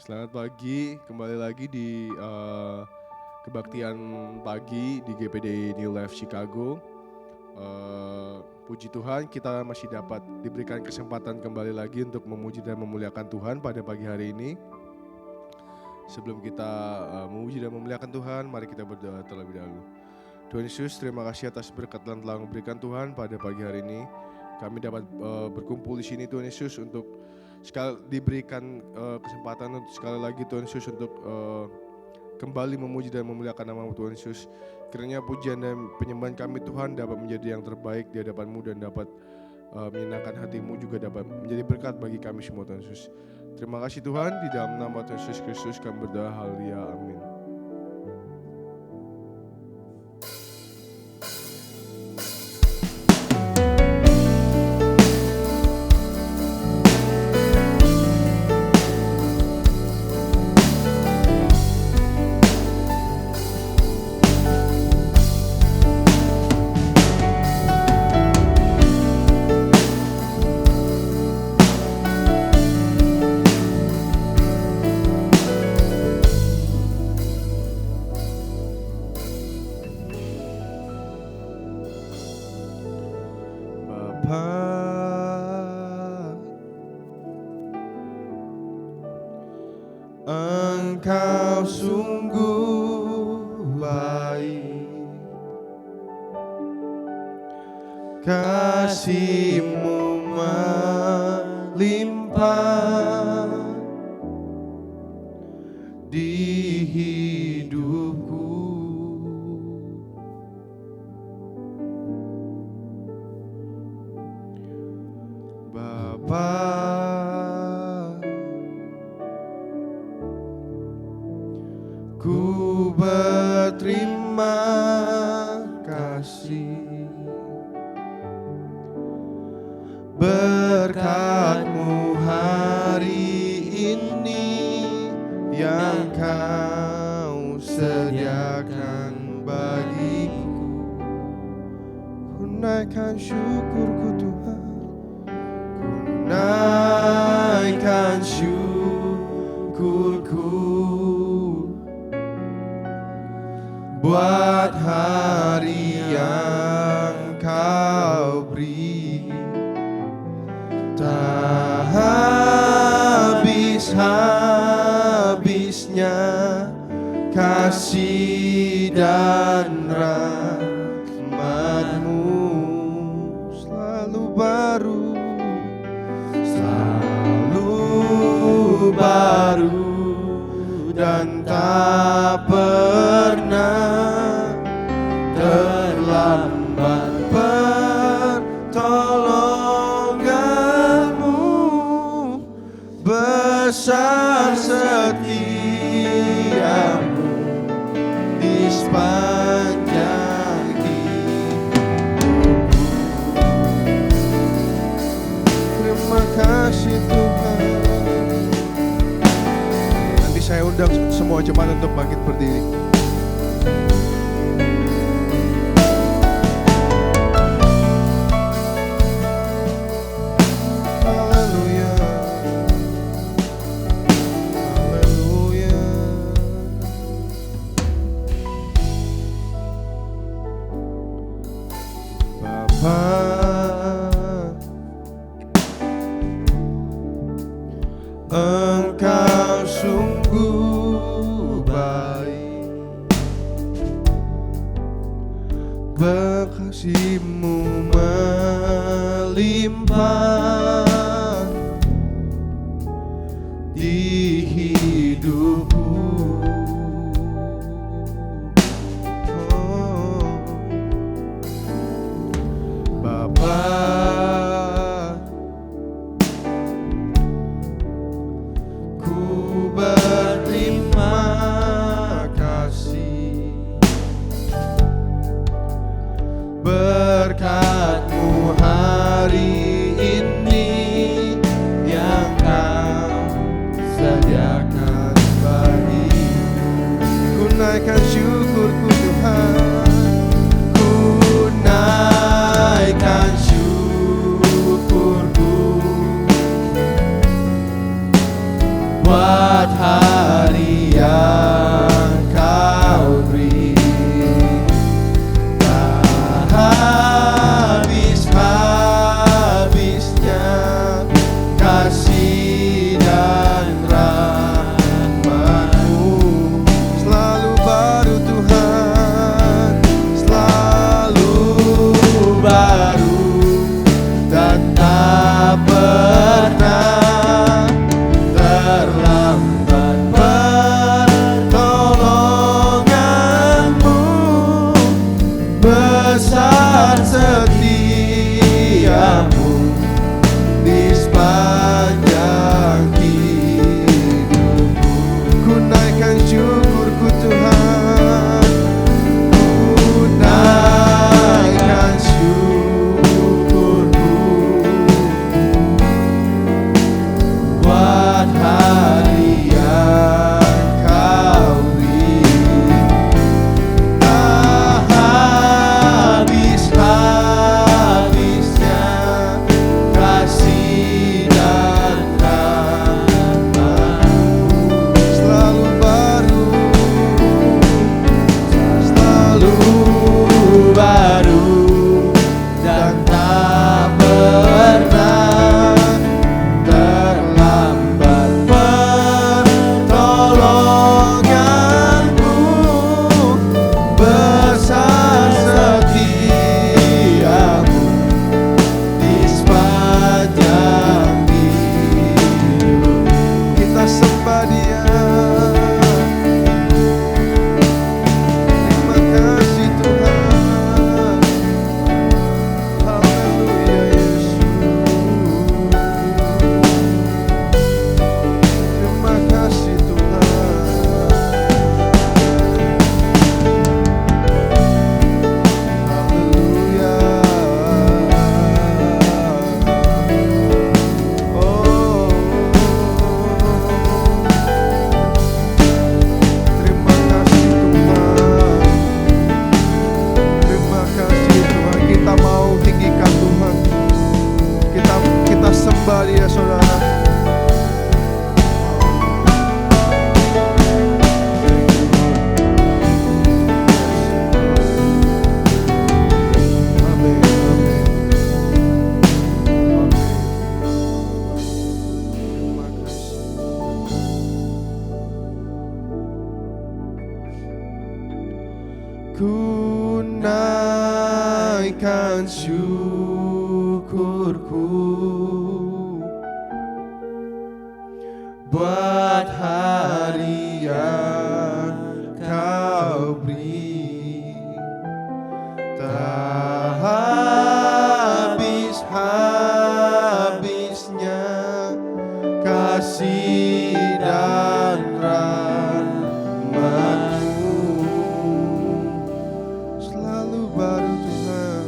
Selamat pagi, kembali lagi di kebaktian pagi di GPD New Life Chicago. Puji Tuhan kita masih dapat diberikan kesempatan kembali lagi untuk memuji dan memuliakan Tuhan pada pagi hari ini. Sebelum kita memuji dan memuliakan Tuhan, mari kita berdoa terlebih dahulu. Tuhan Yesus, terima kasih atas berkat yang telah memberikan Tuhan pada pagi hari ini. Kami dapat berkumpul di sini Tuhan Yesus untuk diberikan kesempatan untuk sekali lagi Tuhan Yesus untuk kembali memuji dan memuliakan nama Tuhan Yesus. Kiranya pujian dan penyembahan kami Tuhan dapat menjadi yang terbaik di hadapan-Mu dan dapat menyenangkan hati-Mu, juga dapat menjadi berkat bagi kami semua Tuhan Yesus. Terima kasih Tuhan, di dalam nama Tuhan Yesus Kristus kami berdoa, haleluya, amin. Engkau sungguh baik, kasih-Mu melimpah di hidupku. Bapa, ku berterima kasih, berkat-Mu hari ini yang Kau sediakan bagiku. Ku naikkan syukurku Tuhan, ku naikkan syukurku buat hari yang Kau beri. Tak habis-habisnya kasih dan rahmat-Mu, selalu baru dan tak pernah terlambat. Pertolongan-Mu besar, setia-Mu di sepanjang hidupku. Terima kasih Tuhan. Nanti saya undang semua jemaat untuk bangkit berdiri. Engkau sungguh baik, kasih-Mu melimpah di hidupku. Bapa, ku berterima kasih, berkat-Mu hari ini yang Kau sediakan bagi buat hari yang kau beri. Tak habis-habisnya kasih dan rahmat-Mu. Selalu baru Tuhan, selalu baru, dan tak pernah terlambat pertolongan-Mu. Besar setiamu di sepanjang hidupku. Ku naikkan syukurku Tuhan, ku naikkan syukurku buat hari yang kau beri. Tak habis-habisnya kasih dan rahmat-Mu. Selalu baru, selalu baru, dan tak pernah terlambat pertolongan-Mu. Besar setiamu di sepanjang hidup. Kita sembah Dia. Terima kasih Tuhan. Haleluya Yesus. Terima kasih Tuhan. Haleluya. Oh, terima kasih Tuhan. Terima kasih Tuhan. Kita mau tinggikan Tuhan. Kita sembah Dia, saudara. Amin, amin, amin. Terima kasih. Ku naikkan syukurku buat hari yang kau beri. Tak habis-habisnya kasih dan rahmat-Mu. Selalu baru Tuhan,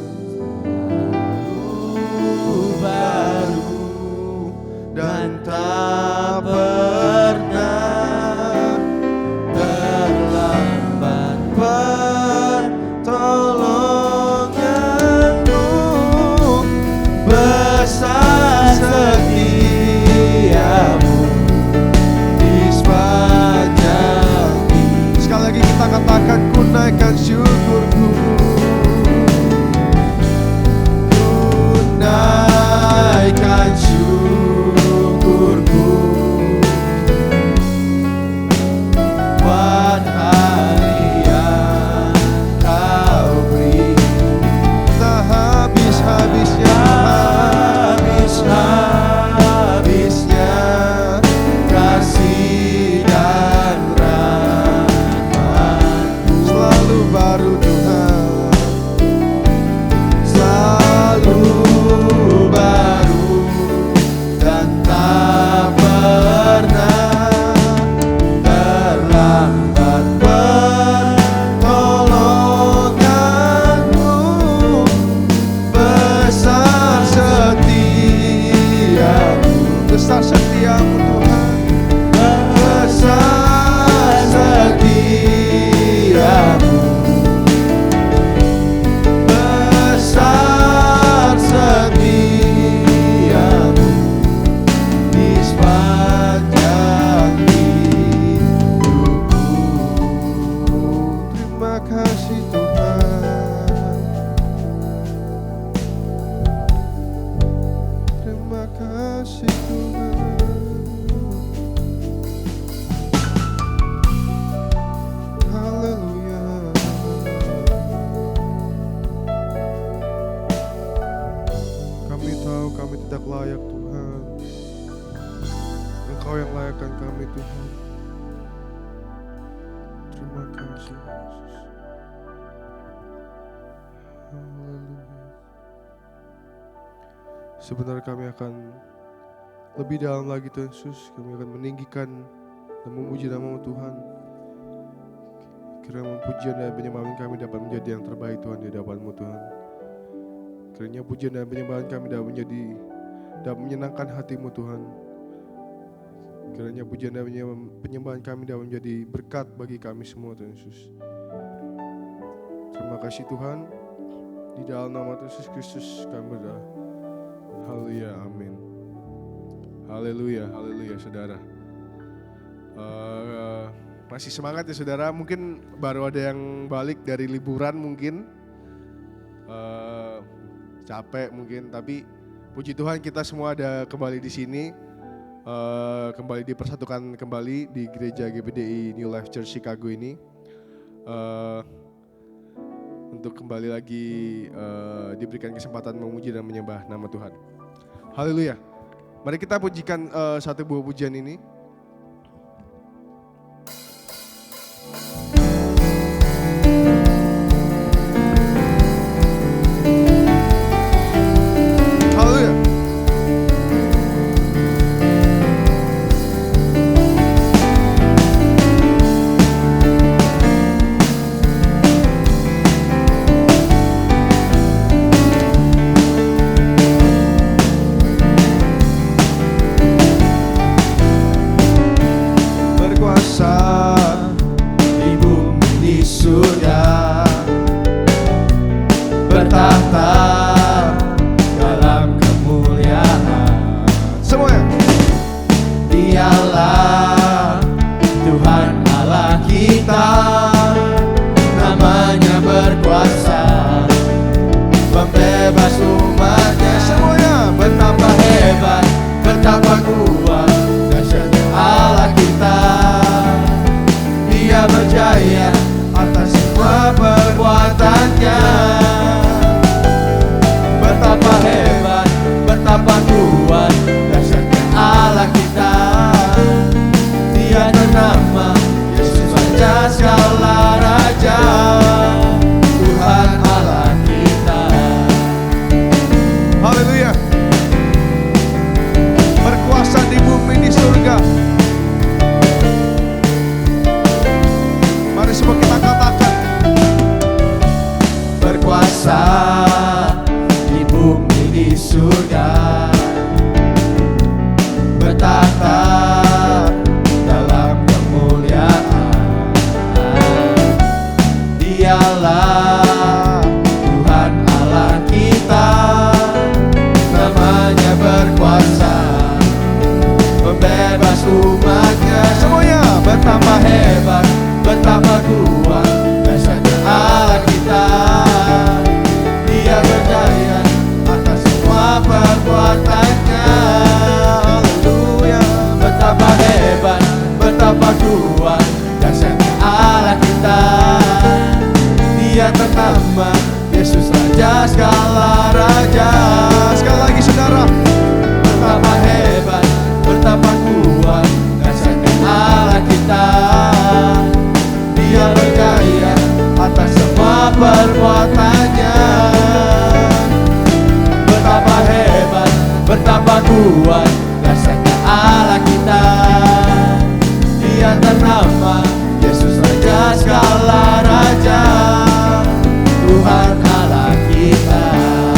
selalu baru, dan tak pernah terlambat pertolongan-Mu. Besar setiamu di sepanjang yang layakkan kami Tuhan. Terima kasih Yesus. Haleluya. Sebentar kami akan lebih dalam lagi Tuhan Yesus. Kami akan meninggikan dan memuji nama Tuhan. Kiranya pujian dan penyembahan kami dapat menjadi yang terbaik Tuhan di hadapan-Mu Tuhan. Kiranya pujian dan penyembahan kami dapat menyenangkan hati-Mu Tuhan. Kiranya pujian dan penyembahan kami dapat menjadi berkat bagi kami semua Tuhan Yesus. Terima kasih Tuhan. Di dalam nama Tuhan Yesus Kristus kami berdoa. Haleluya, amin. Haleluya, haleluya saudara. Masih semangat ya saudara, mungkin baru ada yang balik dari liburan mungkin. Capek mungkin, tapi puji Tuhan kita semua ada kembali di sini. Kembali dipersatukan kembali di gereja GPDI New Life Church Chicago ini. Untuk kembali lagi diberikan kesempatan memuji dan menyembah nama Tuhan. Haleluya. Mari kita pujikan satu buah pujian ini. Haleluya. Tuhan Allah kita.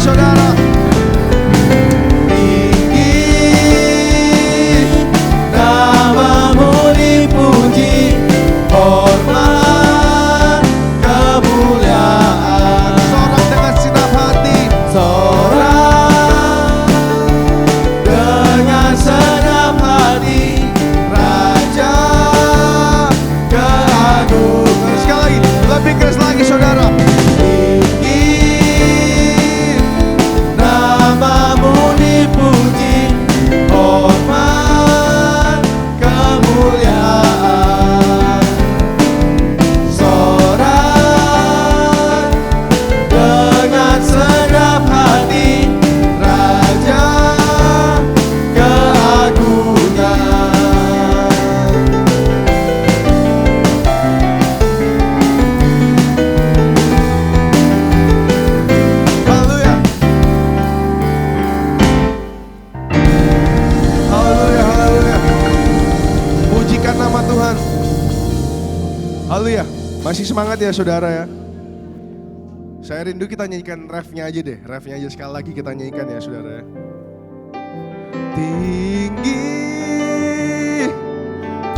saudara. Tinggi namamu dipuji, hormat kemuliaan. Sorak dengan segenap hati, sorak dengan segenap hati, Raja keagungan. Sekali lagi, lebih keras lagi saudara. Haleluya. Masih semangat ya saudara ya. Saya rindu kita nyanyikan refnya aja deh. Refnya aja sekali lagi kita nyanyikan ya saudara ya. Tinggi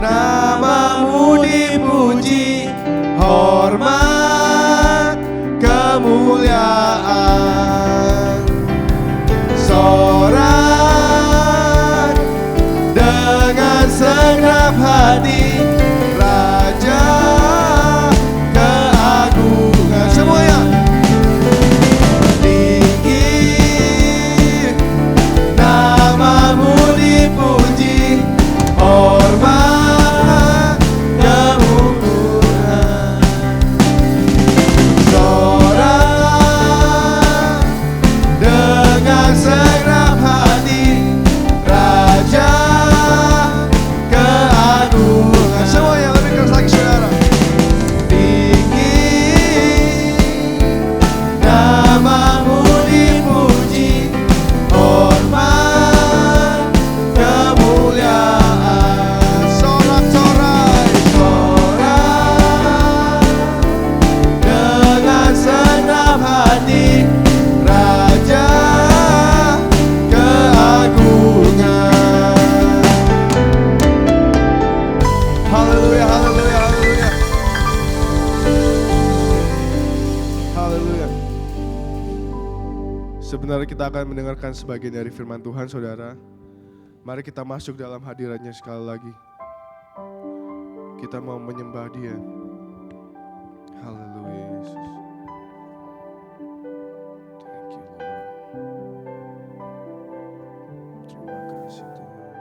namamu dipuji, hormat kemuliaan, sorak dengan segenap hati, Raja keagungan. Semuanya. Tinggi namamu dipuji, hormat kemuliaan, sorak dengan segenap hati, Raja keagungan. Semuanya lebih keras lagi saudara. Tinggi namamu dipuji, hormat kemuliaan, sorak-sorai, sorak dengan segenap hati, Raja keagungan. Haleluya, haleluya, haleluya. Haleluya. Sebenarnya kita akan mendengarkan sebagian dari firman Tuhan saudara. Mari kita masuk dalam hadiratnya sekali lagi. Kita mau menyembah Dia. Haleluya Yesus. Thank you Lord. Terima kasih Tuhan.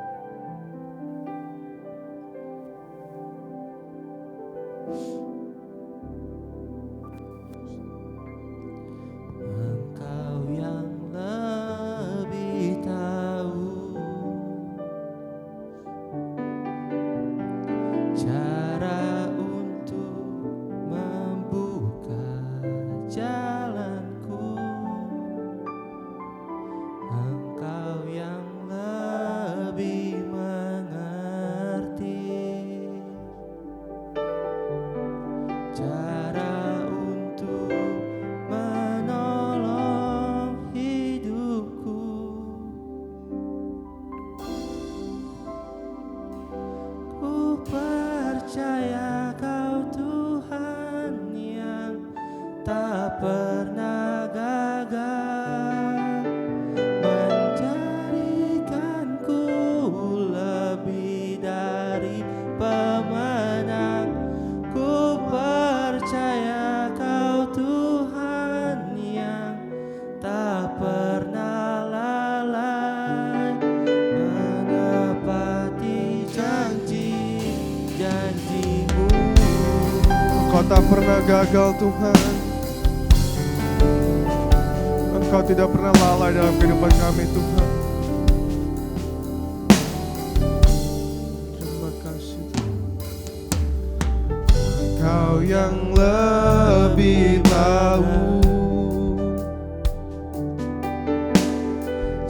Engkau yang lebih tahu cara untuk membuka jalanku. Engkau yang lebih mengerti cara untuk menolong hidupku. Ku percaya Kau Tuhan yang tak pernah gagal, menjadikanku lebih dari pemenang. Ku percaya Kau Tuhan yang tak pernah lalai, menepati janji-janji-Mu. Engkau tak pernah gagal Tuhan. Engkau tidak pernah lalai dalam kehidupan kami Tuhan. Terima kasih Tuhan. Engkau yang lebih tahu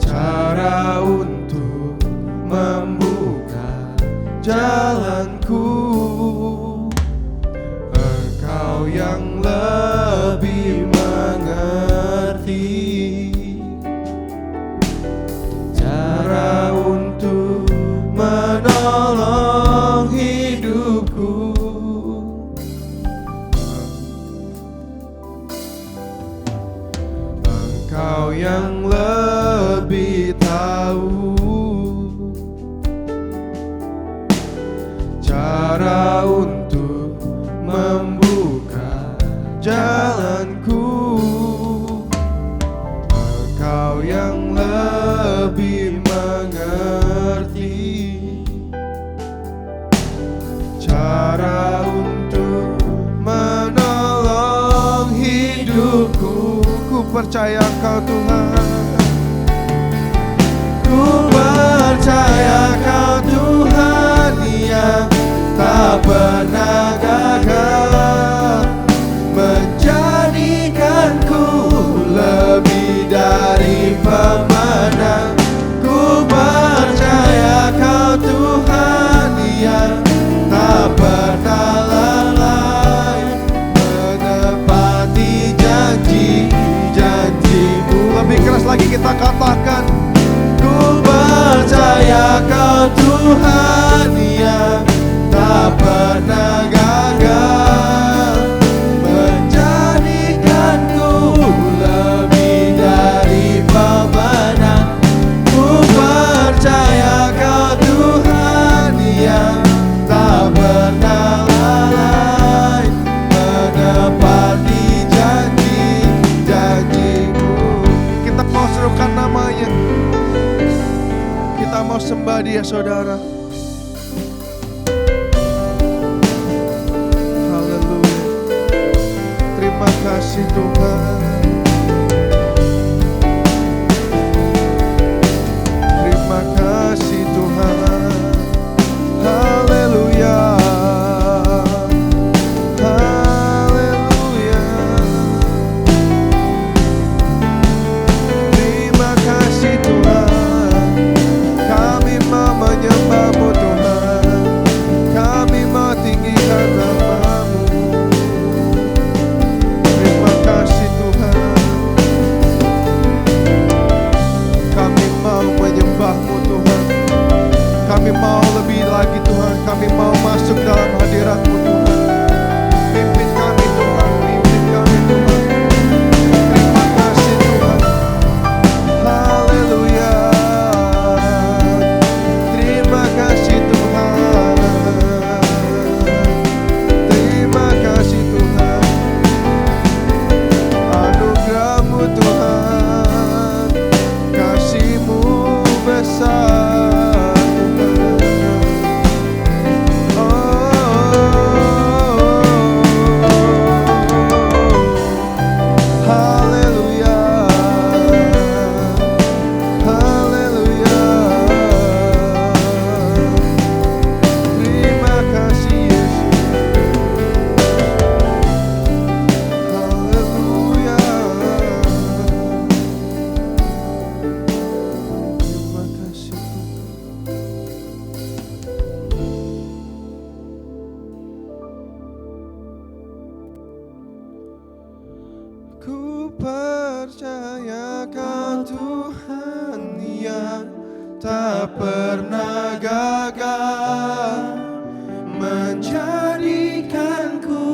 cara untuk membuka jalanku. Engkau yang lebih mengerti Engkau yang lebih tahu cara untuk membuka jalanku. Engkau yang lebih mengerti cara untuk menolong hidupku. Ku percaya Kau Tuhan, ku percaya Kau Tuhan yang tak pernah gagal menjadikanku lebih dari pemenang. Ku percaya Kau Tuhan yang tak pernah lalai menepati janji-janji-Mu. Lebih keras lagi kita katakan, ku percaya Kau Tuhan yang tak pernah gagal menjadikanku lebih dari pemenang. Ku percaya Kau Tuhan yang tak pernah lalai menepati janji-janji-Mu. Kita mau serukan namanya, kita mau sembah Dia saudara. Haleluya. Terima kasih Tuhan. Terima kasih Tuhan. Haleluya. Haleluya. Terima kasih Tuhan. Kami mau menyembah-Mu Tuhan. Kami mau tinggikan nama-Mu. Terima kasih Tuhan. Kami mau menyembah-Mu Tuhan. Kami mau lebih lagi Tuhan. Kami mau masuk dalam hadirat-Mu Tuhan. Pimpin kami Tuhan. Pimpin kami Tuhan. Terima kasih Tuhan. Haleluya. Terima kasih Tuhan. Terima kasih Tuhan. Anugerah-Mu Tuhan. Kasih-Mu besar Tuhan. Haleluya. Haleluya. Terima kasih Yesus. Haleluya. Terima kasih Tuhan. Ku percaya Kau Tuhan yang tak pernah gagal menjadikanku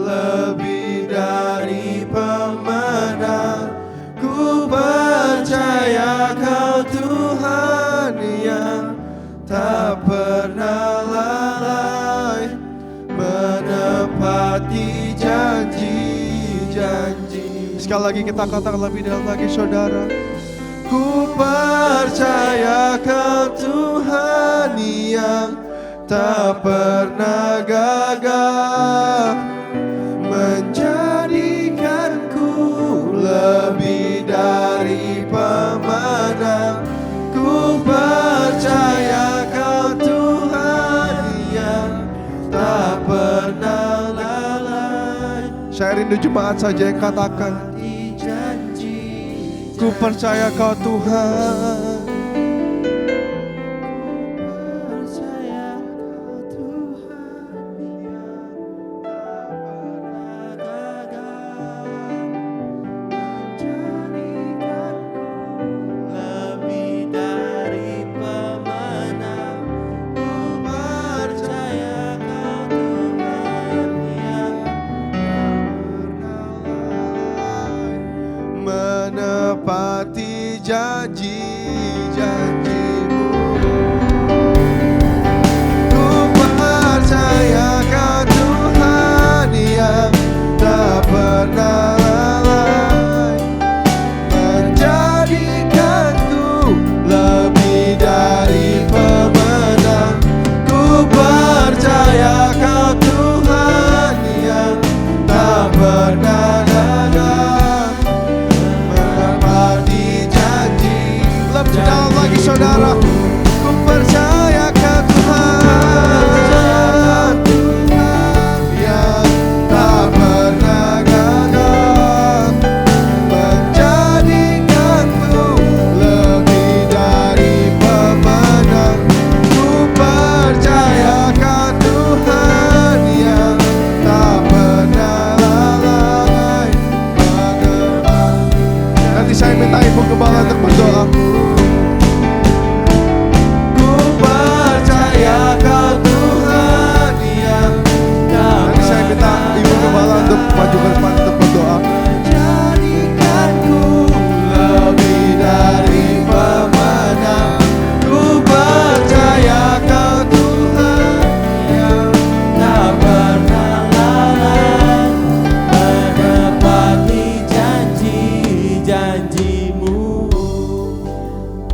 lebih dari pemenang. Ku percaya Kau Tuhan yang tak pernah lalai menepati janji-janji. Sekali lagi kita katakan lebih dalam lagi saudara. Ku percaya Kau Tuhan yang tak pernah gagal menjadikanku lebih dari pemenang. Ku percaya Kau Tuhan yang tak pernah lalai. Saya rindu jemaat saja yang katakan, ku percaya Kau Tuhan. Percaya Kau Tuhan yang tak pernah gagal menjadikanku lebih dari pemenang. Ku percaya Kau Tuhan yang tak pernah lalai menepati janji-janji-Mu. Ku percaya Kau Tuhan yang tak pernah lalai, menjadikanku lebih dari pemenang. Ku percaya Kau Tuhan yang tak pernah gagal, menepati janji. Lebih dalam lagi saudara. Ku percaya Kau Tuhan yang tak pernah gagal, menjadikanku lebih dari pemenang. Ku percaya Kau Tuhan yang tak pernah lalai, menepati. Nanti saya minta Ibu Gembala untuk berdoa. Ku percaya Kau Tuhan yang nanti saya minta Ibu Gembala untuk maju ke depan untuk berdoa. Menjadikanku lebih dari pemenang. Ku percaya Kau Tuhan yang tak pernah lalai, menepati janji-janji-Mu.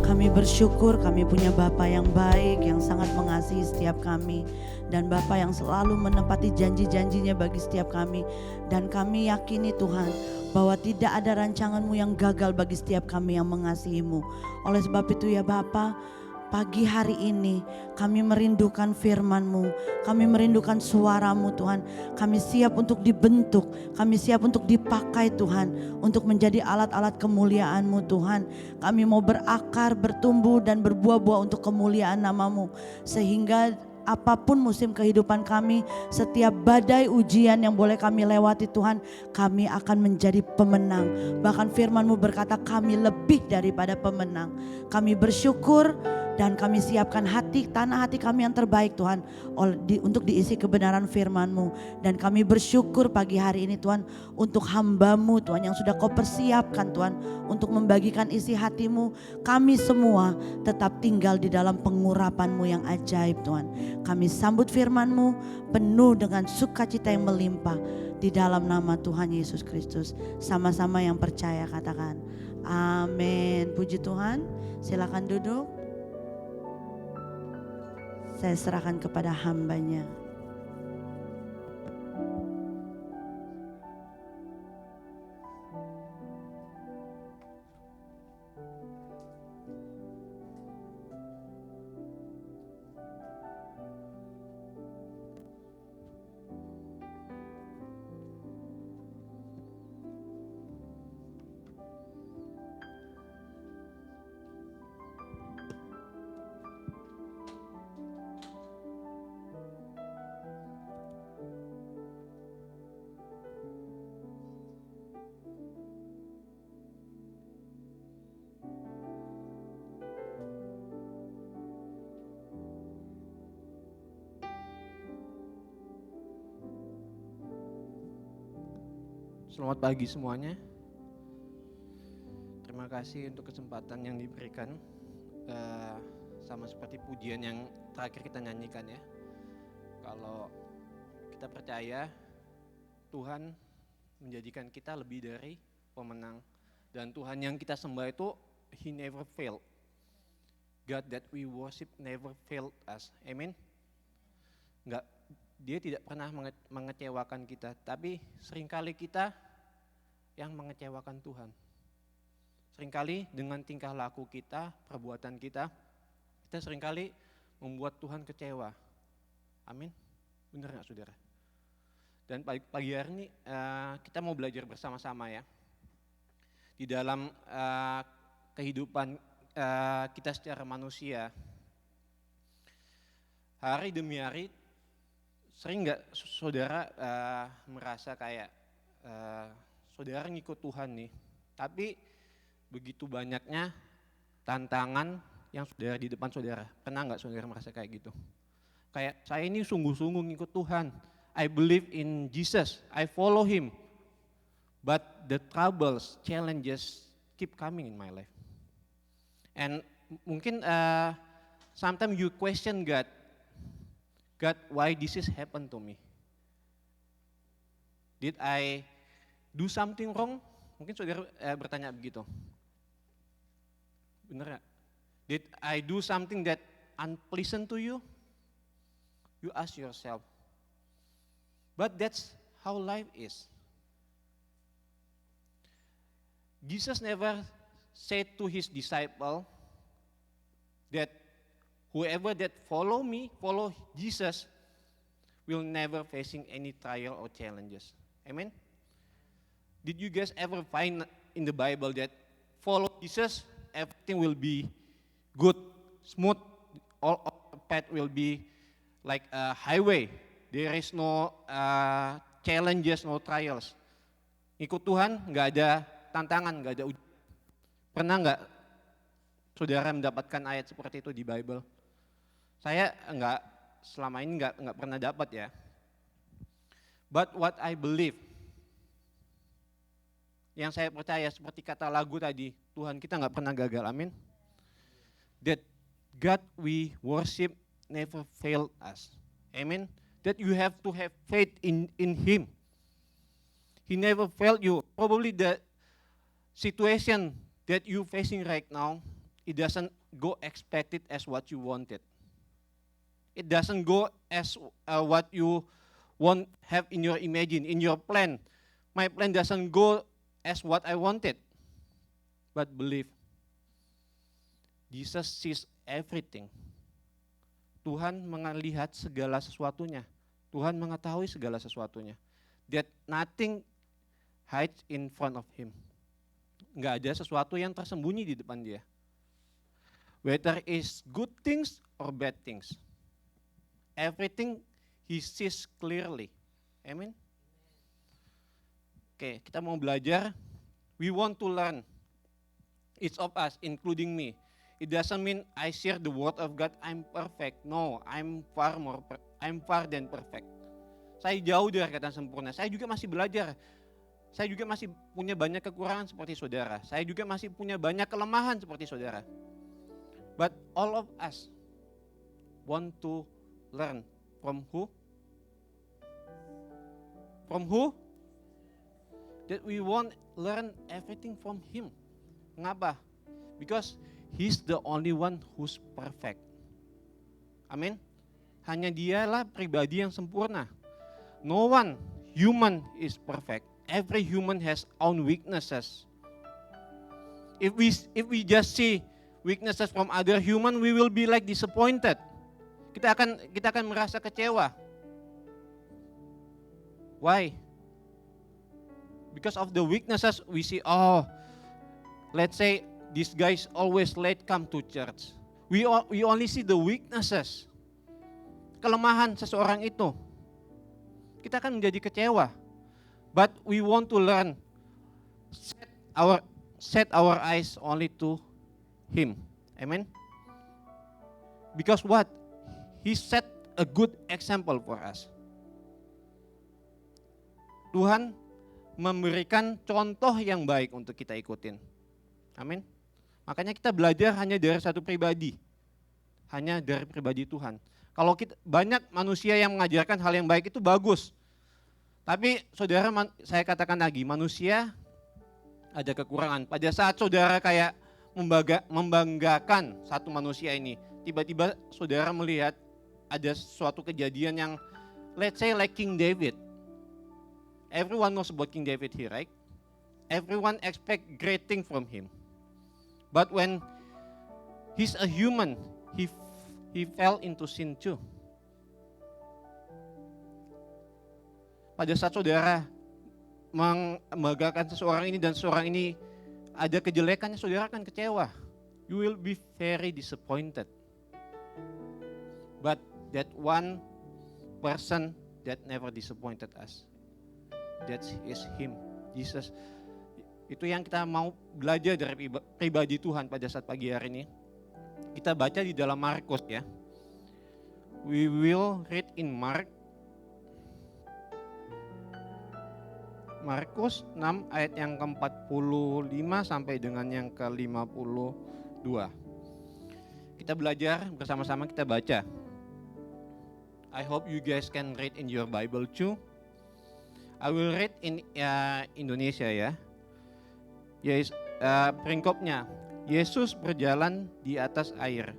Kami bersyukur kami punya Bapa yang baik, yang sangat mengasihi setiap kami. Dan Bapa yang selalu menepati janji-janjinya bagi setiap kami. Dan kami yakini Tuhan bahwa tidak ada rancangan-Mu yang gagal bagi setiap kami yang mengasihi-Mu. Oleh sebab itu ya Bapa, pagi hari ini kami merindukan firman-Mu, kami merindukan suara-Mu Tuhan. Kami siap untuk dibentuk, kami siap untuk dipakai Tuhan, untuk menjadi alat-alat kemuliaan-Mu Tuhan. Kami mau berakar, bertumbuh dan berbuah-buah untuk kemuliaan nama-Mu. Sehingga apapun musim kehidupan kami, setiap badai ujian yang boleh kami lewati Tuhan, kami akan menjadi pemenang. Bahkan firman-Mu berkata kami lebih daripada pemenang. Kami bersyukur dan kami siapkan hati, tanah hati kami yang terbaik Tuhan, untuk diisi kebenaran firman-Mu. Dan kami bersyukur pagi hari ini Tuhan untuk hamba-Mu Tuhan yang sudah Kau persiapkan Tuhan untuk membagikan isi hati-Mu. Kami semua tetap tinggal di dalam pengurapan-Mu yang ajaib Tuhan. Kami sambut firman-Mu penuh dengan sukacita yang melimpah di dalam nama Tuhan Yesus Kristus. Sama-sama yang percaya katakan amin. Puji Tuhan. Silakan duduk. Saya serahkan kepada hamba-Nya. Selamat pagi semuanya. Terima kasih untuk kesempatan yang diberikan. Sama seperti pujian yang terakhir kita nyanyikan ya. Kalau kita percaya Tuhan menjadikan kita lebih dari pemenang. Dan Tuhan yang kita sembah itu He never failed. God that we worship never failed us. Amen. Dia tidak pernah mengecewakan kita, tapi seringkali kita yang mengecewakan Tuhan. Seringkali dengan tingkah laku kita, perbuatan kita seringkali membuat Tuhan kecewa. Amin. Benar nggak saudara? Dan pagi hari ini kita mau belajar bersama-sama ya. Di dalam kehidupan kita secara manusia, hari demi hari, sering nggak saudara merasa kayak saudara ngikut Tuhan nih, tapi begitu banyaknya tantangan yang saudara di depan saudara. Pernah nggak saudara merasa kayak gitu? Kayak saya ini sungguh-sungguh ngikut Tuhan. I believe in Jesus, I follow Him. But the troubles, challenges keep coming in my life. And mungkin sometimes you question God, why this is happened to me? Did I do something wrong? Mungkin saudara bertanya begitu. Benar gak? Did I do something that unpleasant to you? You ask yourself. But that's how life is. Jesus never said to his disciple that whoever that follow me, follow Jesus, will never facing any trial or challenges. Amen? Did you guys ever find in the Bible that follow Jesus, everything will be good, smooth, all the path will be like a highway. There is no challenges, no trials. Ikut Tuhan, nggak ada tantangan, nggak ada ujian. Pernah nggak saudara mendapatkan ayat seperti itu di Bible? Saya selama ini nggak pernah dapat ya. But what I believe, yang saya percaya seperti kata lagu tadi, Tuhan kita nggak pernah gagal, amin. That God we worship never failed us, amen. That you have to have faith in Him. He never failed you. Probably the situation that you facing right now, it doesn't go expected as what you wanted. It doesn't go as what you want have in your in your plan. My plan doesn't go as what I wanted. But believe, Jesus sees everything. Tuhan melihat segala sesuatunya. Tuhan mengetahui segala sesuatunya. That nothing hides in front of Him. Enggak ada sesuatu yang tersembunyi di depan Dia. Whether it's good things or bad things, everything He sees clearly. Amen. Oke, kita mau belajar. We want to learn. Each of us, including me. It doesn't mean I share the word of God, I'm perfect. No, I'm far than perfect. Saya jauh dari kata sempurna. Saya juga masih belajar. Saya juga masih punya banyak kekurangan seperti saudara. Saya juga masih punya banyak kelemahan seperti saudara. But all of us want to learn from who? From who? That we want learn everything from Him. Mengapa? Because He's the only one who's perfect. Amin. Hanya Dialah pribadi yang sempurna. No one human is perfect. Every human has own weaknesses. If we just see weaknesses from other human, we will be like disappointed. Kita akan merasa kecewa. Why? Because of the weaknesses we see. Let's say this guy's always late come to church. We only see the weaknesses. Kelemahan seseorang itu. Kita akan menjadi kecewa. But we want to learn. Set our eyes only to Him. Amen. Because what? He set a good example for us. Tuhan memberikan contoh yang baik untuk kita ikutin. Amin. Makanya kita belajar hanya dari satu pribadi. Hanya dari pribadi Tuhan. Kalau banyak manusia yang mengajarkan hal yang baik itu bagus. Tapi saudara, saya katakan lagi, manusia ada kekurangan. Pada saat saudara kayak membanggakan satu manusia ini, tiba-tiba saudara melihat ada suatu kejadian yang, let's say like King David. Everyone knows about King David here, right? Everyone expect great thing from him. But when he's a human, he fell into sin too. Pada saat saudara membanggakan seseorang ini dan seseorang ini ada kejelekannya, saudara akan kecewa. You will be very disappointed. But that one person that never disappointed us, that is Him, Jesus. Itu yang kita mau belajar dari pribadi Tuhan pada saat pagi hari ini. Kita baca di dalam Markus ya. We will read in Markus 6 ayat yang ke-45 sampai dengan yang ke-52. Kita belajar bersama-sama, kita baca. I hope you guys can read in your Bible too. I will read in Indonesia ya. Peringkopnya, Yesus berjalan di atas air.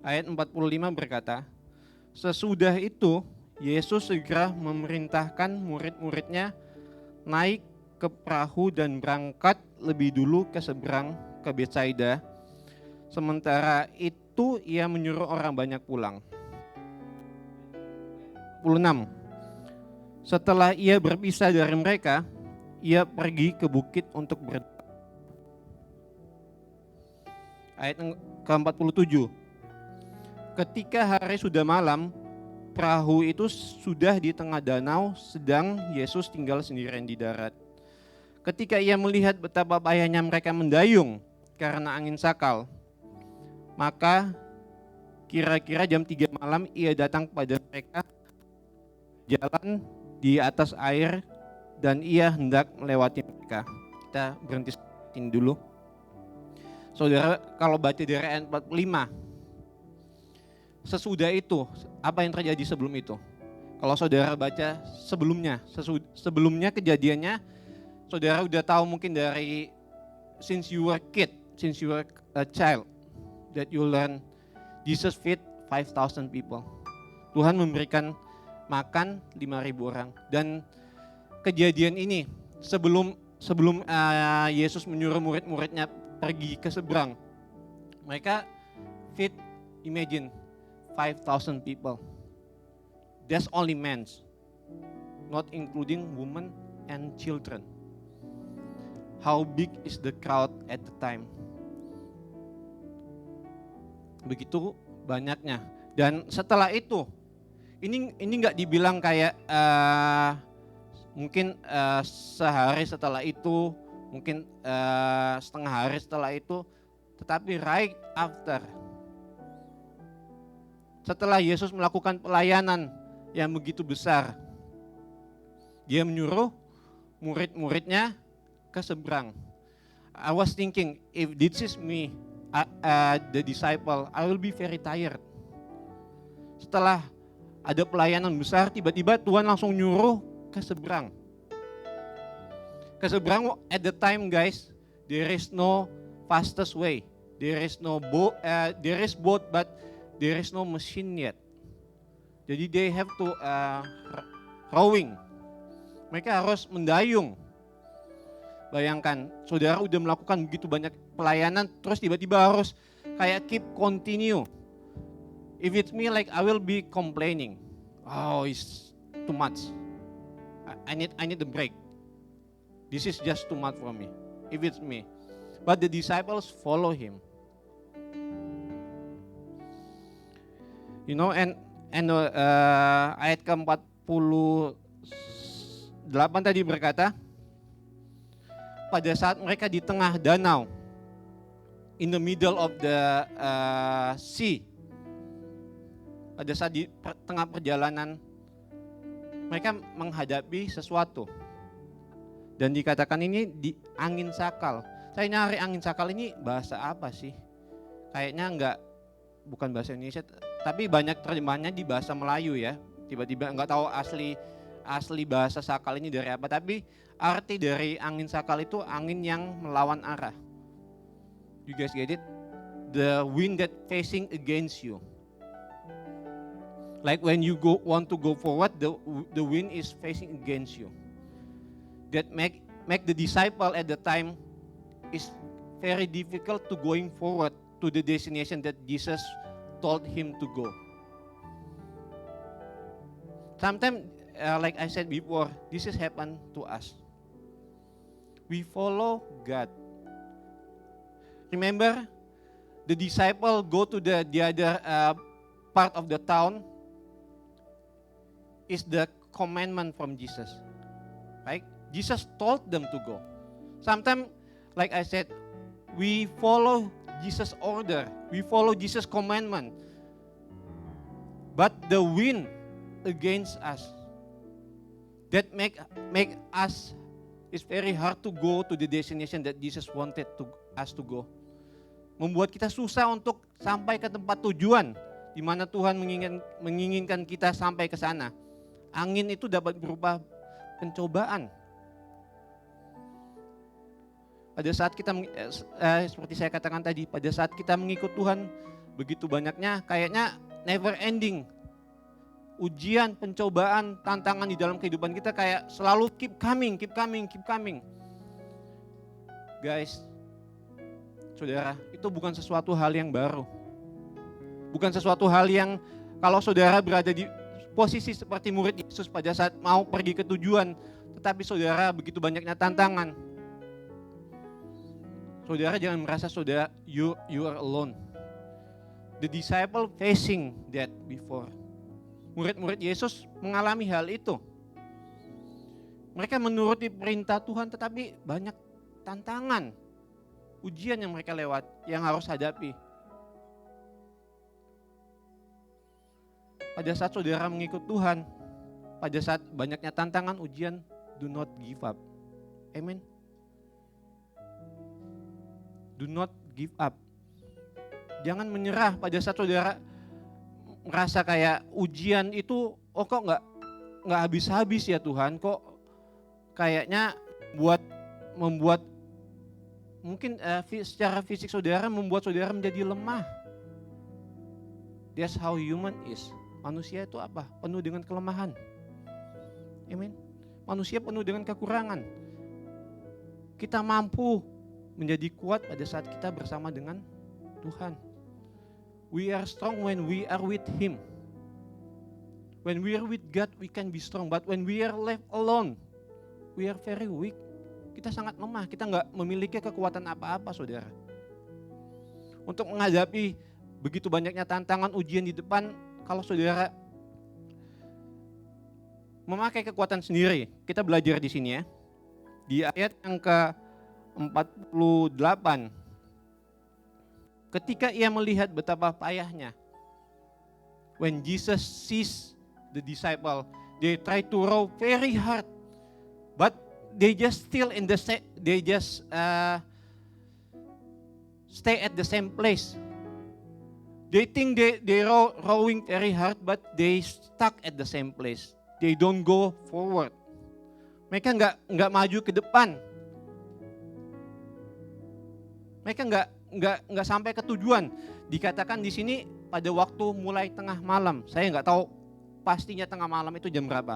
Ayat 45 berkata, sesudah itu Yesus segera memerintahkan murid-muridnya naik ke perahu dan berangkat lebih dulu ke seberang ke Betsaida. Sementara itu ia menyuruh orang banyak pulang. 46. Setelah ia berpisah dari mereka, ia pergi ke bukit untuk berdoa. Ayat ke-47. Ketika hari sudah malam, perahu itu sudah di tengah danau, sedang Yesus tinggal sendirian di darat. Ketika ia melihat betapa payahnya mereka mendayung karena angin sakal, maka kira-kira jam 3 malam ia datang kepada mereka, jalan di atas air, dan ia hendak melewati mereka. Kita berhenti sini dulu. Saudara, kalau baca dari ayat 45, sesudah itu, apa yang terjadi sebelum itu? Kalau saudara baca sebelumnya kejadiannya, saudara udah tahu mungkin dari since you were a child, that you learn Jesus feed 5,000 people. Tuhan memberikan makan 5,000 orang. Dan kejadian ini sebelum Yesus menyuruh murid-muridnya pergi ke seberang, mereka feed, imagine, 5,000 people. That's only men, not including women and children. How big is the crowd at the time? Begitu banyaknya. Dan setelah itu, ini nggak dibilang kayak mungkin sehari setelah itu, mungkin setengah hari setelah itu, tetapi right after. Setelah Yesus melakukan pelayanan yang begitu besar, dia menyuruh murid-muridnya ke seberang. I was thinking, if this is me, the disciple, I will be very tired. Setelah ada pelayanan besar, tiba-tiba Tuhan langsung nyuruh ke seberang. Ke seberang at the time, guys, there is no fastest way. There is no boat, there is boat, but there is no machine yet. Jadi they have to rowing. Mereka harus mendayung. Bayangkan, saudara udah melakukan begitu banyak pelayanan, terus tiba-tiba harus kayak keep continue. If it's me, like I will be complaining. Oh, it's too much. I need a break. This is just too much for me. If it's me. But the disciples follow him. You know, and ayat ke-48 tadi berkata, pada saat mereka di tengah danau, in the middle of the sea, pada saat di tengah perjalanan, mereka menghadapi sesuatu. Dan dikatakan ini di angin sakal. Saya nyari angin sakal ini bahasa apa sih? Kayaknya bukan bahasa Indonesia, tapi banyak terjemahannya di bahasa Melayu ya. Tiba-tiba nggak tahu asli bahasa sakal ini dari apa, tapi arti dari angin sakal itu angin yang melawan arah. You guys get it? The wind that facing against you. Like when you want to go forward, the wind is facing against you. That make the disciple at the time is very difficult to going forward to the destination that Jesus told him to go. Sometimes, like I said before, this has happened to us. We follow God. Remember, the disciple go to the other part of the town is the commandment from Jesus, right? Jesus told them to go. Sometimes, like I said, we follow Jesus' order. We follow Jesus' commandment. But the wind against us. that make us, it's very hard to go to the destination that Jesus wanted us to go. Membuat kita susah untuk sampai ke tempat tujuan di mana Tuhan menginginkan kita sampai ke sana. Angin itu dapat berupa pencobaan. Pada saat kita, seperti saya katakan tadi, pada saat kita mengikut Tuhan, begitu banyaknya, kayaknya never ending. Ujian, pencobaan, tantangan di dalam kehidupan kita kayak selalu keep coming. Guys, saudara, itu bukan sesuatu hal yang baru. Bukan sesuatu hal yang kalau saudara berada di posisi seperti murid Yesus pada saat mau pergi ke tujuan, tetapi saudara begitu banyaknya tantangan. Saudara jangan merasa saudara you are alone. The disciple facing that before. Murid-murid Yesus mengalami hal itu. Mereka menuruti perintah Tuhan tetapi banyak tantangan, ujian yang mereka yang harus hadapi. Pada saat saudara mengikut Tuhan, pada saat banyaknya tantangan, ujian, do not give up. Amen. Do not give up. Jangan menyerah pada saat saudara merasa kayak ujian itu, kok nggak habis-habis ya Tuhan, kok kayaknya membuat mungkin secara fisik saudara membuat saudara menjadi lemah. That's how human is. Manusia itu apa? Penuh dengan kelemahan. Amen. Manusia penuh dengan kekurangan. Kita mampu menjadi kuat pada saat kita bersama dengan Tuhan. We are strong when we are with Him. When we are with God, we can be strong. But when we are left alone, we are very weak. Kita sangat lemah. Kita nggak memiliki kekuatan apa-apa, saudara. Untuk menghadapi begitu banyaknya tantangan, ujian di depan, kalau saudara memakai kekuatan sendiri, kita belajar di sini ya. Di ayat yang ke-48. Ketika ia melihat betapa payahnya, when Jesus sees the disciple, they try to row very hard, but they just stay at the same place. They think they rowing very hard, but they stuck at the same place. They don't go forward. Mereka nggak maju ke depan. Mereka nggak sampai ke tujuan. Dikatakan di sini pada waktu mulai tengah malam. Saya nggak tahu pastinya tengah malam itu jam berapa.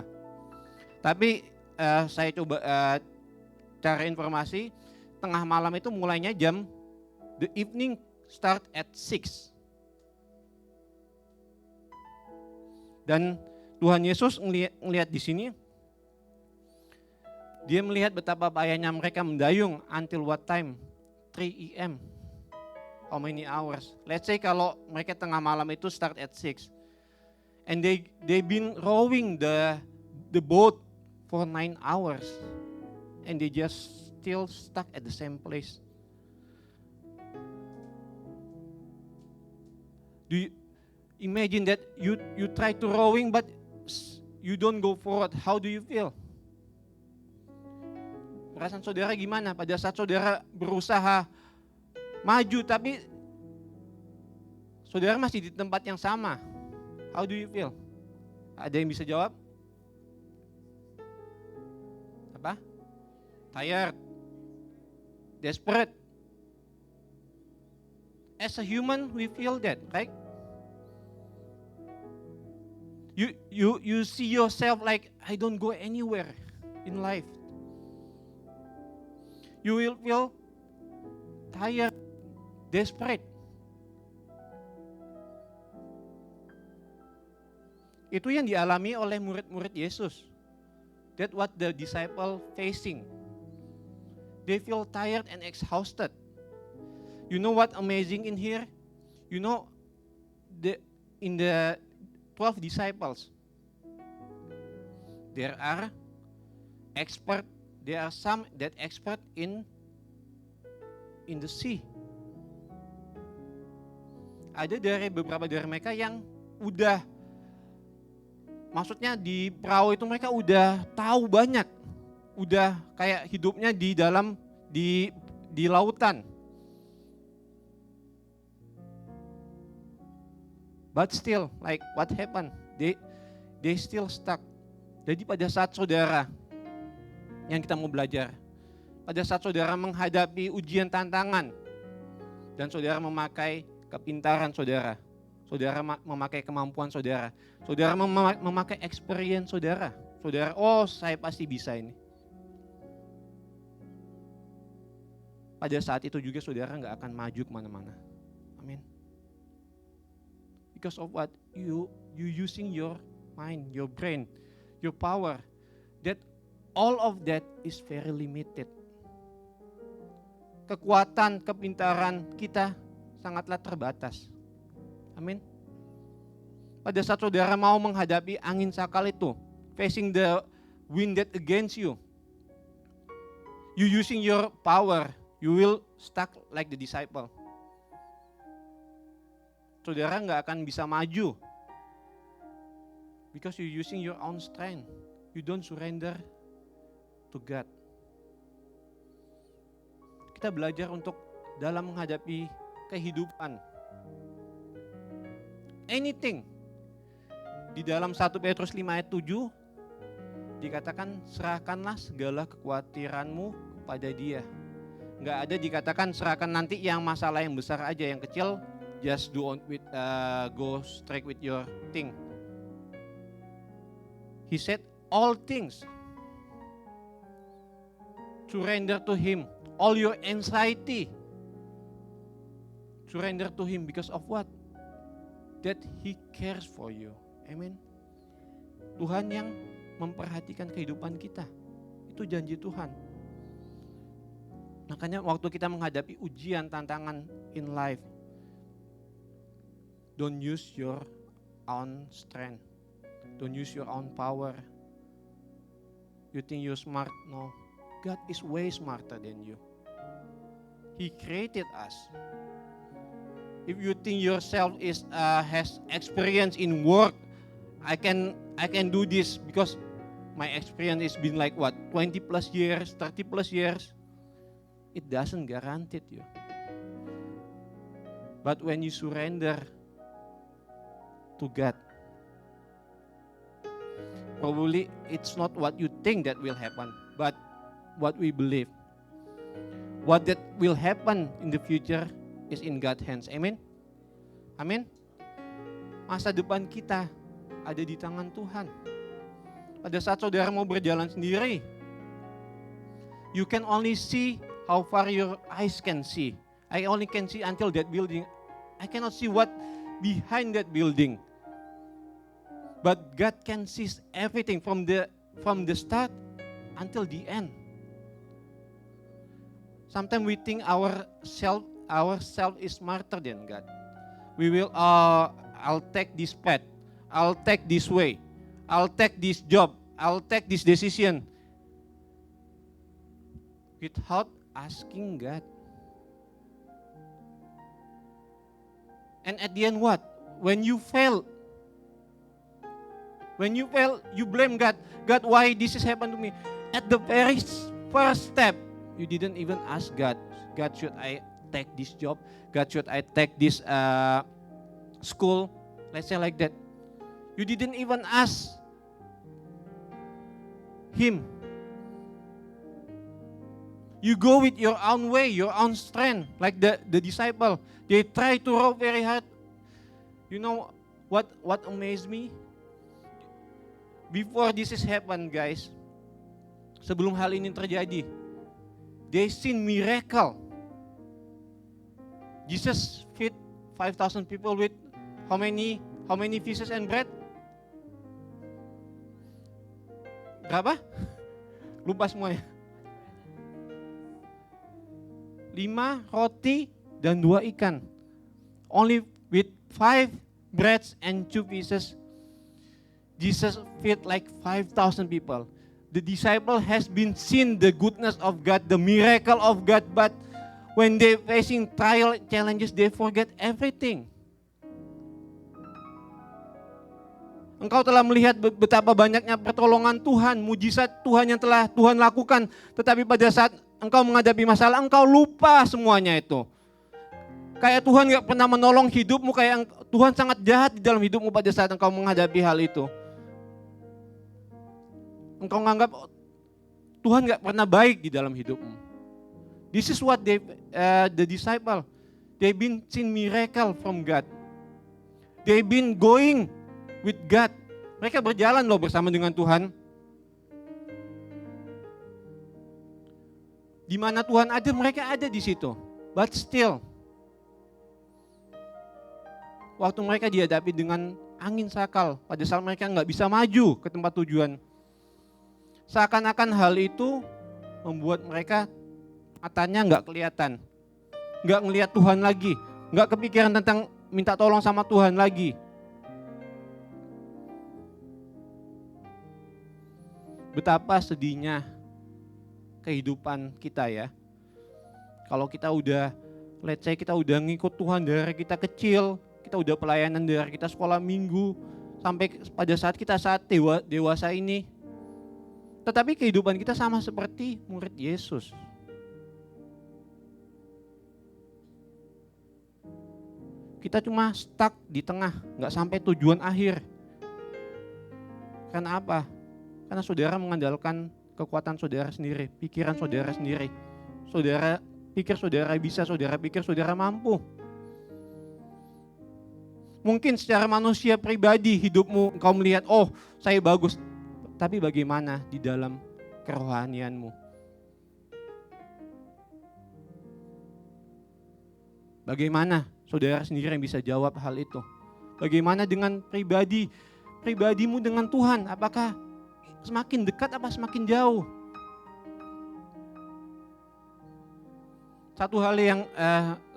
Tapi saya coba cari informasi, tengah malam itu mulainya the evening start at 6. Dan Tuhan Yesus melihat di sini, dia melihat betapa payahnya mereka mendayung until what time? 3 AM. How many hours? Let's say kalau mereka tengah malam itu start at 6. And they been rowing the boat for 9 hours. And they just still stuck at the same place. Do you imagine that you try to rowing but you don't go forward? How do you feel? Perasaan saudara gimana pada saat saudara berusaha maju tapi saudara masih di tempat yang sama? How do you feel? Ada yang bisa jawab? Apa? Tired. Desperate. As a human, we feel that, right? You see yourself like, I don't go anywhere in life. You will feel tired, desperate. Itu yang dialami oleh murid-murid Yesus. That's what the disciple facing. They feel tired and exhausted. You know what amazing in here? You know, in the 12 disciples, there are some that expert in the sea. Ada beberapa dari mereka yang udah maksudnya di perahu itu mereka udah tahu banyak. Udah kayak hidupnya di dalam di lautan. But still, like what happened? They still stuck. Jadi pada saat saudara, yang kita mau belajar, pada saat saudara menghadapi ujian tantangan, dan saudara memakai kepintaran saudara, saudara memakai kemampuan saudara, saudara memakai experience saudara, oh saya pasti bisa ini. Pada saat itu juga saudara nggak akan maju kemana-mana. Amin. Because of what? You using your mind, your brain, your power. That all of that is very limited. Kekuatan, kepintaran kita sangatlah terbatas. Amin. Pada saat saudara mau menghadapi angin sakal itu, facing the wind that against you, you using your power, you will stuck like the disciple. Saudara nggak akan bisa maju. Because you using your own strength. You don't surrender to God. Kita belajar untuk dalam menghadapi kehidupan. Anything. Di dalam 1 Petrus 5 ayat 7 dikatakan serahkanlah segala kekhawatiranmu kepada Dia. Nggak ada dikatakan serahkan nanti yang masalah yang besar aja, yang kecil just go straight with your thing. He said all things. Surrender to Him. All your anxiety. Surrender to Him because of what? That He cares for you. Amen. Tuhan yang memperhatikan kehidupan kita. Itu janji Tuhan. Makanya waktu kita menghadapi ujian, tantangan in life, don't use your own strength. Don't use your own power. You think you're smart? No. God is way smarter than you. He created us. If you think yourself has experience in work, I can do this because my experience has been like what? 20 plus years, 30 plus years. It doesn't guarantee you. But when you surrender to God, probably it's not what you think that will happen, but what we believe. What that will happen in the future is in God's hands. Amen? Amin? Masa depan kita ada di tangan Tuhan. Pada saat saudara mau berjalan sendiri, you can only see how far your eyes can see. I only can see until that building. I cannot see what behind that building. But God can see everything from the start until the end. Sometimes we think ourself is smarter than God. We will, I'll take this path. I'll take this way. I'll take this job. I'll take this decision. Without asking God. And at the end what? When you fail, you blame God. God, why this has happened to me? At the very first step, you didn't even ask God. God, should I take this job? God, should I take this school? Let's say like that. You didn't even ask Him. You go with your own way, your own strength, like the disciple. They try to row very hard. You know what amazed me? Before this has happened, guys, sebelum hal ini terjadi, they seen miracle. Jesus feed 5,000 people with how many fishes and bread? Berapa? Lupa semuanya. 5 roti dan 2 ikan. Only with 5 breads and 2 fishes, Jesus feed like 5,000 people. The disciple has been seen the goodness of God, the miracle of God, but when they facing trial challenges, they forget everything. Engkau telah melihat betapa banyaknya pertolongan Tuhan, mujizat Tuhan yang telah Tuhan lakukan. Tetapi pada saat engkau menghadapi masalah, engkau lupa semuanya itu. Kayak Tuhan gak pernah menolong hidupmu, kayak Tuhan sangat jahat di dalam hidupmu pada saat engkau menghadapi hal itu. Engkau menganggap Tuhan gak pernah baik di dalam hidupmu. This is what the disciple, they've been seen miracle from God. They've been going with God. Mereka berjalan loh bersama dengan Tuhan. Di mana Tuhan ada, mereka ada di situ. But still, waktu mereka dihadapi dengan angin sakal, pada saat mereka nggak bisa maju ke tempat tujuan, seakan-akan hal itu membuat mereka matanya nggak kelihatan, nggak ngelihat Tuhan lagi, nggak kepikiran tentang minta tolong sama Tuhan lagi. Betapa sedihnya kehidupan kita ya. Kalau kita udah, let's say kita udah ngikut Tuhan dari kita kecil, kita udah pelayanan dari kita sekolah minggu, sampai pada saat kita dewasa ini. Tetapi kehidupan kita sama seperti murid Yesus. Kita cuma stuck di tengah, gak sampai tujuan akhir. Karena apa? Karena saudara mengandalkan kekuatan saudara sendiri, pikiran saudara sendiri. Saudara pikir saudara bisa, saudara pikir saudara mampu. Mungkin secara manusia pribadi hidupmu engkau melihat, oh saya bagus. Tapi bagaimana di dalam kerohanianmu? Bagaimana saudara sendiri yang bisa jawab hal itu? Bagaimana dengan pribadimu dengan Tuhan? Apakah semakin dekat apa semakin jauh? Satu hal yang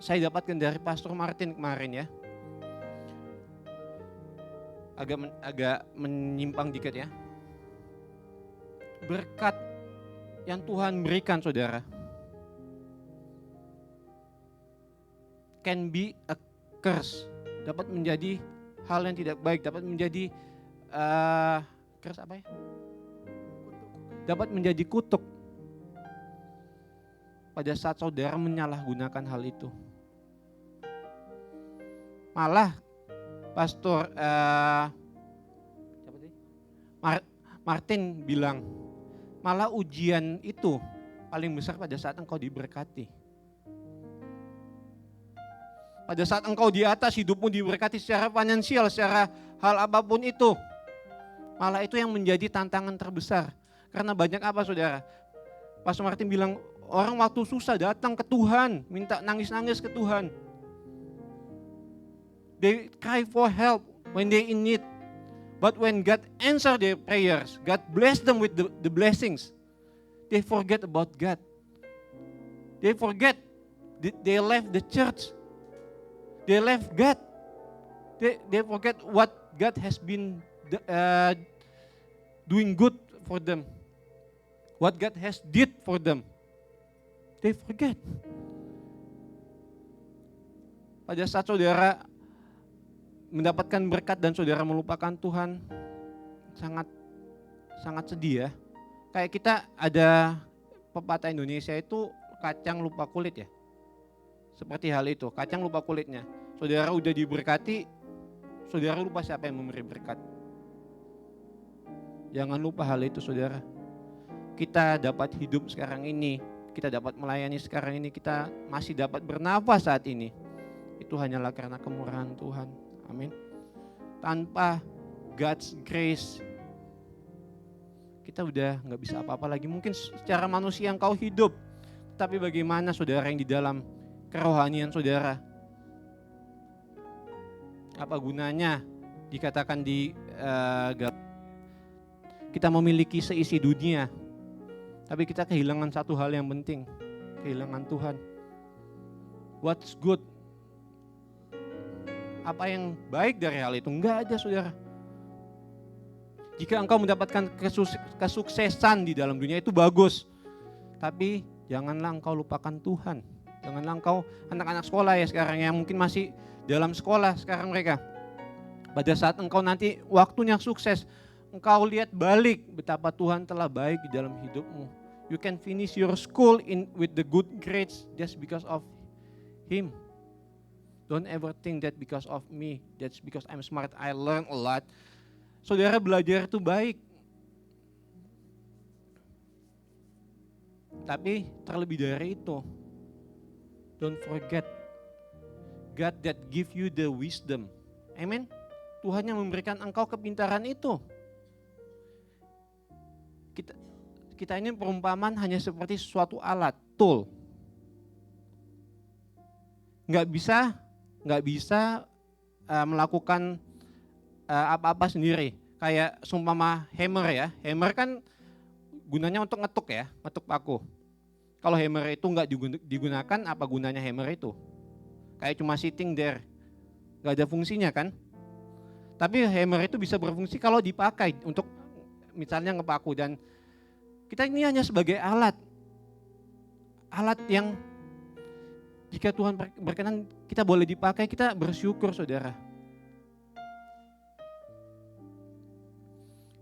saya dapatkan dari Pastor Martin kemarin ya, agak menyimpang dikit ya. Berkat yang Tuhan berikan saudara can be a curse, dapat menjadi hal yang tidak baik, dapat menjadi curse apa ya? Dapat menjadi kutuk pada saat saudara menyalahgunakan hal itu. Malah Pastor Martin bilang, malah ujian itu paling besar pada saat engkau diberkati. Pada saat engkau di atas, hidupmu diberkati secara finansial, secara hal apapun itu. Malah itu yang menjadi tantangan terbesar. Karena banyak apa saudara? Pastor Martin bilang, orang waktu susah datang ke Tuhan, minta nangis-nangis ke Tuhan. They cry for help when they in need. But when God answer their prayers, God bless them with the blessings, they forget about God. They forget, they left the church. They left God. They forget what God has been doing good for them. What God has did for them. They forget. Pada saat saudara mendapatkan berkat dan saudara melupakan Tuhan, sangat sedih ya. Kayak kita ada pepatah Indonesia itu kacang lupa kulit ya. Seperti hal itu, kacang lupa kulitnya. Saudara udah diberkati, saudara lupa siapa yang memberi berkat. Jangan lupa hal itu saudara. Kita dapat hidup sekarang ini, kita dapat melayani sekarang ini, kita masih dapat bernafas saat ini. Itu hanyalah karena kemurahan Tuhan. Amin. Tanpa God's grace, kita udah gak bisa apa-apa lagi. Mungkin secara manusia engkau hidup, tapi bagaimana saudara yang di dalam kerohanian saudara? Apa gunanya dikatakan di kita memiliki seisi dunia, tapi kita kehilangan satu hal yang penting, kehilangan Tuhan. What's good? Apa yang baik dari hal itu? Enggak ada saudara. Jika engkau mendapatkan kesuksesan di dalam dunia itu bagus, tapi janganlah engkau lupakan Tuhan. Janganlah engkau, anak-anak sekolah ya sekarang yang mungkin masih dalam sekolah sekarang mereka. Pada saat engkau nanti waktunya sukses, engkau lihat balik betapa Tuhan telah baik di dalam hidupmu. You can finish your school with the good grades just because of Him. Don't ever think that because of me, that's because I'm smart, I learn a lot. Saudara, belajar itu baik. Tapi terlebih dari itu, don't forget God that give you the wisdom. Amen. Tuhan yang memberikan engkau kepintaran itu. Kita ini perumpamaan hanya seperti suatu alat, tool. Nggak bisa melakukan apa-apa sendiri. Kayak seumpama hammer ya. Hammer kan gunanya untuk ngetuk ya, ngetuk paku. Kalau hammer itu nggak digunakan, apa gunanya hammer itu? Kayak cuma sitting there, nggak ada fungsinya kan? Tapi hammer itu bisa berfungsi kalau dipakai untuk misalnya ngepaku, dan kita ini hanya sebagai alat yang jika Tuhan berkenan kita boleh dipakai, kita bersyukur saudara.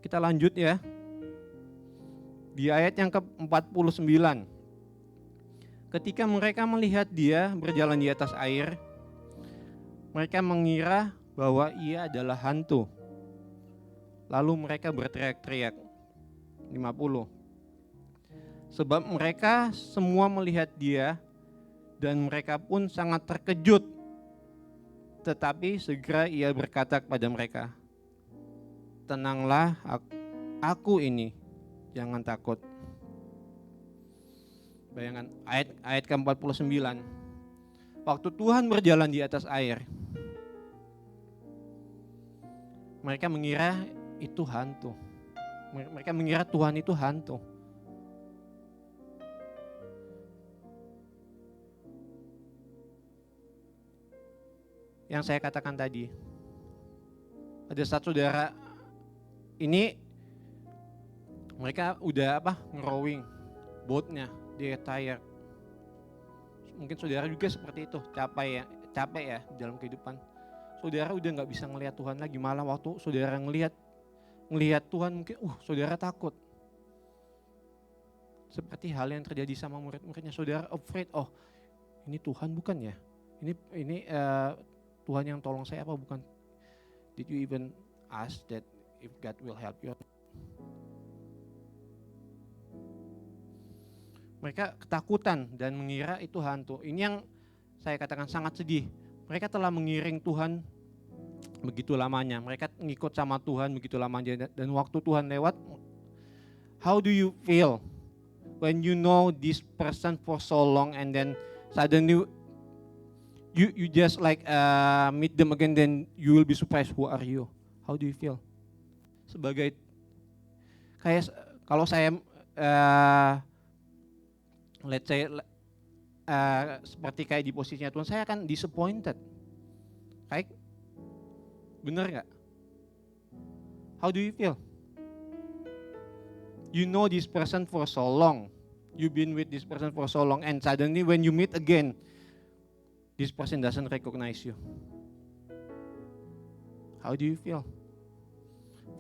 Kita lanjut ya. Di ayat yang ke-49. Ketika mereka melihat dia berjalan di atas air, mereka mengira bahwa ia adalah hantu. Lalu mereka berteriak-teriak. 50. Sebab mereka semua melihat dia dan mereka pun sangat terkejut. Tetapi segera ia berkata kepada mereka, tenanglah, aku ini, jangan takut. Bayangkan ayat ke-49. Waktu Tuhan berjalan di atas air, mereka mengira itu hantu. Mereka mengira Tuhan itu hantu. Yang saya katakan tadi, ada satu saudara ini mereka udah ngerowing boatnya, dia tired. Mungkin saudara juga seperti itu, capek ya dalam kehidupan. Saudara udah nggak bisa ngelihat Tuhan lagi, malah waktu saudara ngelihat Tuhan mungkin saudara takut. Seperti hal yang terjadi sama murid-muridnya, saudara afraid, ini Tuhan bukan ya? Ini Tuhan yang tolong saya apa bukan? Did you even ask that if God will help you? Mereka ketakutan dan mengira itu hantu. Ini yang saya katakan sangat sedih. Mereka telah mengiring Tuhan begitu lamanya. Mereka ngikut sama Tuhan begitu lamanya. Dan waktu Tuhan lewat, how do you feel when you know this person for so long and then suddenly you just meet them again, then you will be surprised, who are you? How do you feel? Sebagai kayak kalau saya let's say seperti kayak di posisinya Tuhan, saya akan disappointed. Kayak bener nggak? How do you feel? You know this person for so long, you've been with this person for so long, and suddenly when you meet again, this person doesn't recognize you. How do you feel?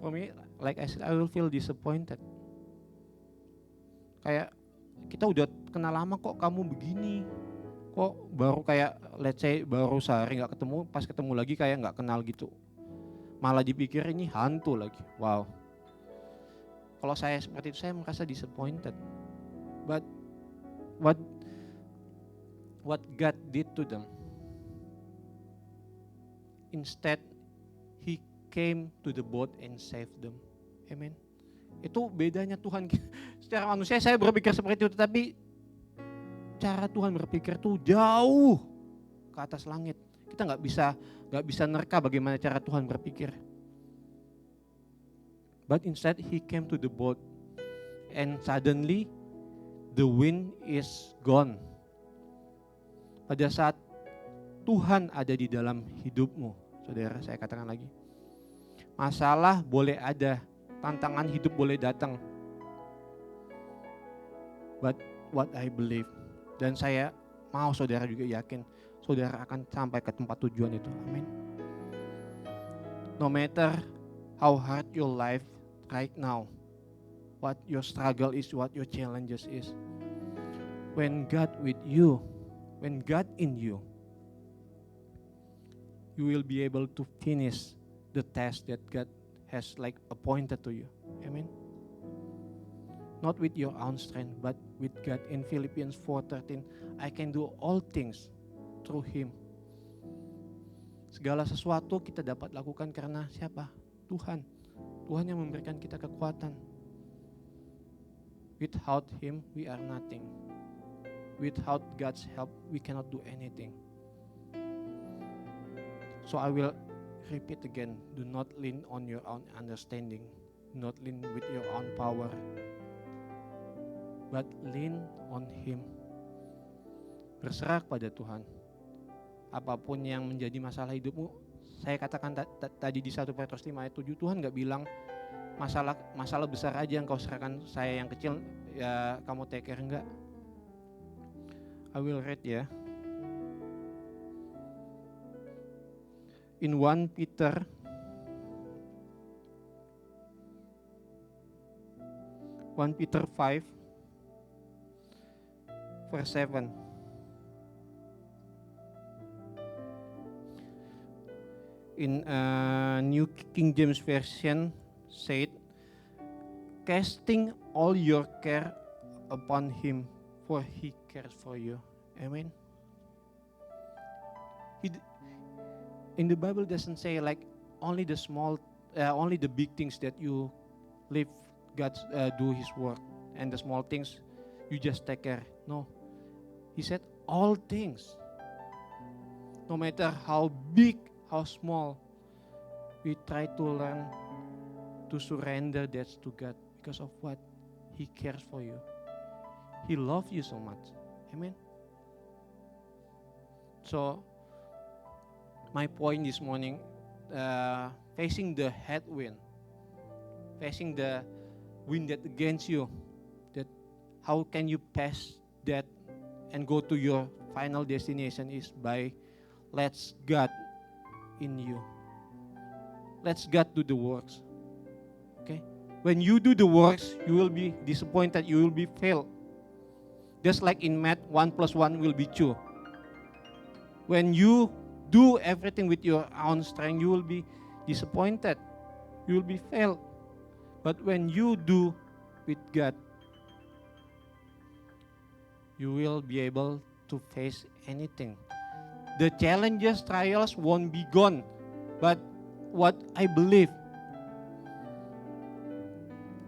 For me, like I said, I will feel disappointed. Kayak kita udah kenal lama kok kamu begini. Kok baru kayak let's say baru sehari gak ketemu, pas ketemu lagi kayak gak kenal gitu. Malah dipikir ini hantu lagi. Wow. Kalau saya seperti itu, saya merasa disappointed. But what God did to them. Instead, He came to the boat and saved them. Amen. Itu bedanya Tuhan. Secara manusia saya berpikir seperti itu, tapi cara Tuhan berpikir tuh jauh ke atas langit. Kita nggak bisa nerka bagaimana cara Tuhan berpikir. But instead, He came to the boat and suddenly the wind is gone. Pada saat Tuhan ada di dalam hidupmu, saudara, saya katakan lagi, masalah boleh ada, tantangan hidup boleh datang. But what I believe, dan saya mau saudara juga yakin, saudara akan sampai ke tempat tujuan itu. Amin. No matter how hard your life right now, what your struggle is, what your challenges is, when God with you, when God in you, you will be able to finish the task that God has like appointed to you. Amen. Not with your own strength, but with God. In Philippians 4:13, I can do all things through Him. Segala sesuatu kita dapat lakukan karena siapa? Tuhan. Tuhan yang memberikan kita kekuatan. Without Him, we are nothing. Without God's help, we cannot do anything. So I will repeat again, do not lean on your own understanding. Do not lean with your own power. But lean on Him. Berserah kepada Tuhan. Apapun yang menjadi masalah hidupmu, saya katakan tadi di 1 Petrus 5 ayat 7, Tuhan gak bilang masalah besar aja yang kau serahkan, saya yang kecil ya kamu take care, enggak. I will read ya. In 1 Peter Peter 5 verse 7. In New King James Version said, casting all your care upon Him, for He cares for you. Amen. In the Bible doesn't say like only the only the big things that you leave God do His work, and the small things you just take care. No, He said all things. No matter how big, how small, we try to learn to surrender that to God because of what? He cares for you. He loves you so much. Amen. So, my point this morning, facing the headwind, facing the wind that against you, that how can you pass that and go to your final destination is by let's God in you. Let's God do the works. Okay? When you do the works, you will be disappointed, you will be failed. Just like in math, 1 + 1 will be 2. When you do everything with your own strength, you will be disappointed. You will be failed. But when you do with God, you will be able to face anything. The challenges, trials won't be gone. But what I believe,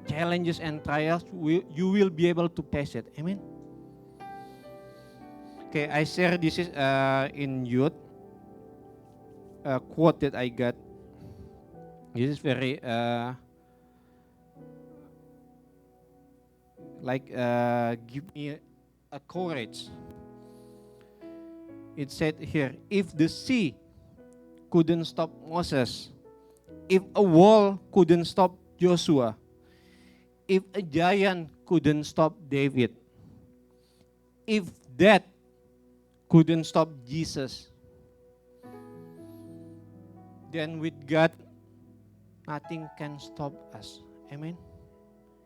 challenges and trials, you will be able to pass it. Amen. Okay, I share this is in youth. A quote that I got. This is very give me a courage. It said here, if the sea couldn't stop Moses, if a wall couldn't stop Joshua, if a giant couldn't stop David, if death couldn't stop Jesus, then with God, nothing can stop us. Amen.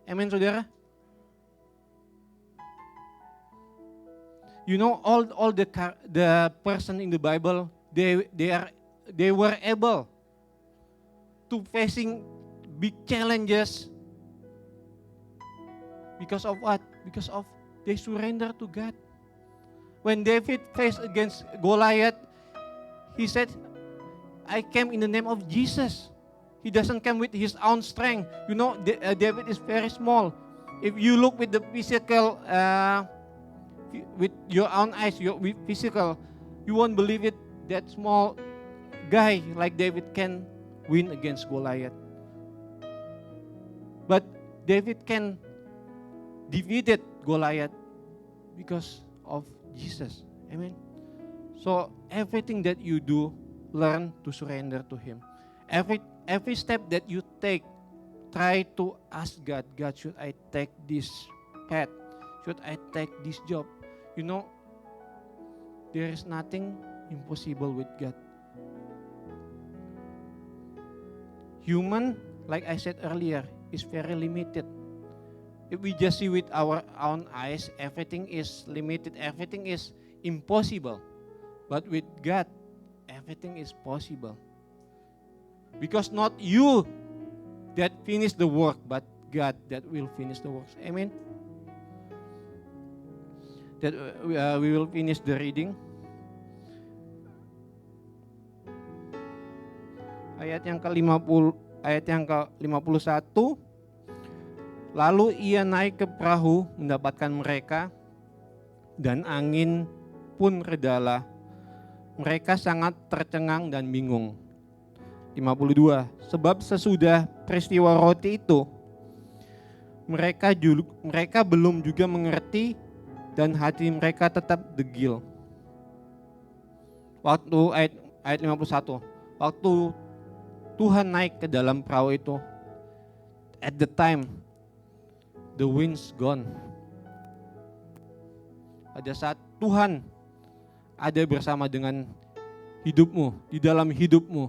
Amen, saudara. You know, all the person in the Bible, they were able to facing big challenges because of what? Because of they surrender to God. When David faced against Goliath, he said, I came in the name of Jesus. He doesn't come with his own strength. You know, David is very small. If you look with the physical, with your own eyes, with physical, you won't believe it. That small guy like David can win against Goliath. But David can defeat Goliath because of Jesus. Amen. So everything that you do, learn to surrender to Him. Every step that you take, try to ask God, God, should I take this path? Should I take this job? You know, there is nothing impossible with God. human, like I said earlier, is very limited. If we just see with our own eyes, everything is limited, everything is impossible. But with God, everything is possible. Because not you that finish the work, but God that will finish the works. Amen. That we will finish the reading. Ayat yang ke-51. Lalu ia naik ke perahu mendapatkan mereka, dan angin pun redalah. Mereka sangat tercengang dan bingung. 52. Sebab sesudah peristiwa roti itu, mereka belum juga mengerti, dan hati mereka tetap degil. Waktu ayat 51. Waktu Tuhan naik ke dalam perahu itu, at the time the wind's gone. Pada saat Tuhan ada bersama dengan hidupmu, di dalam hidupmu,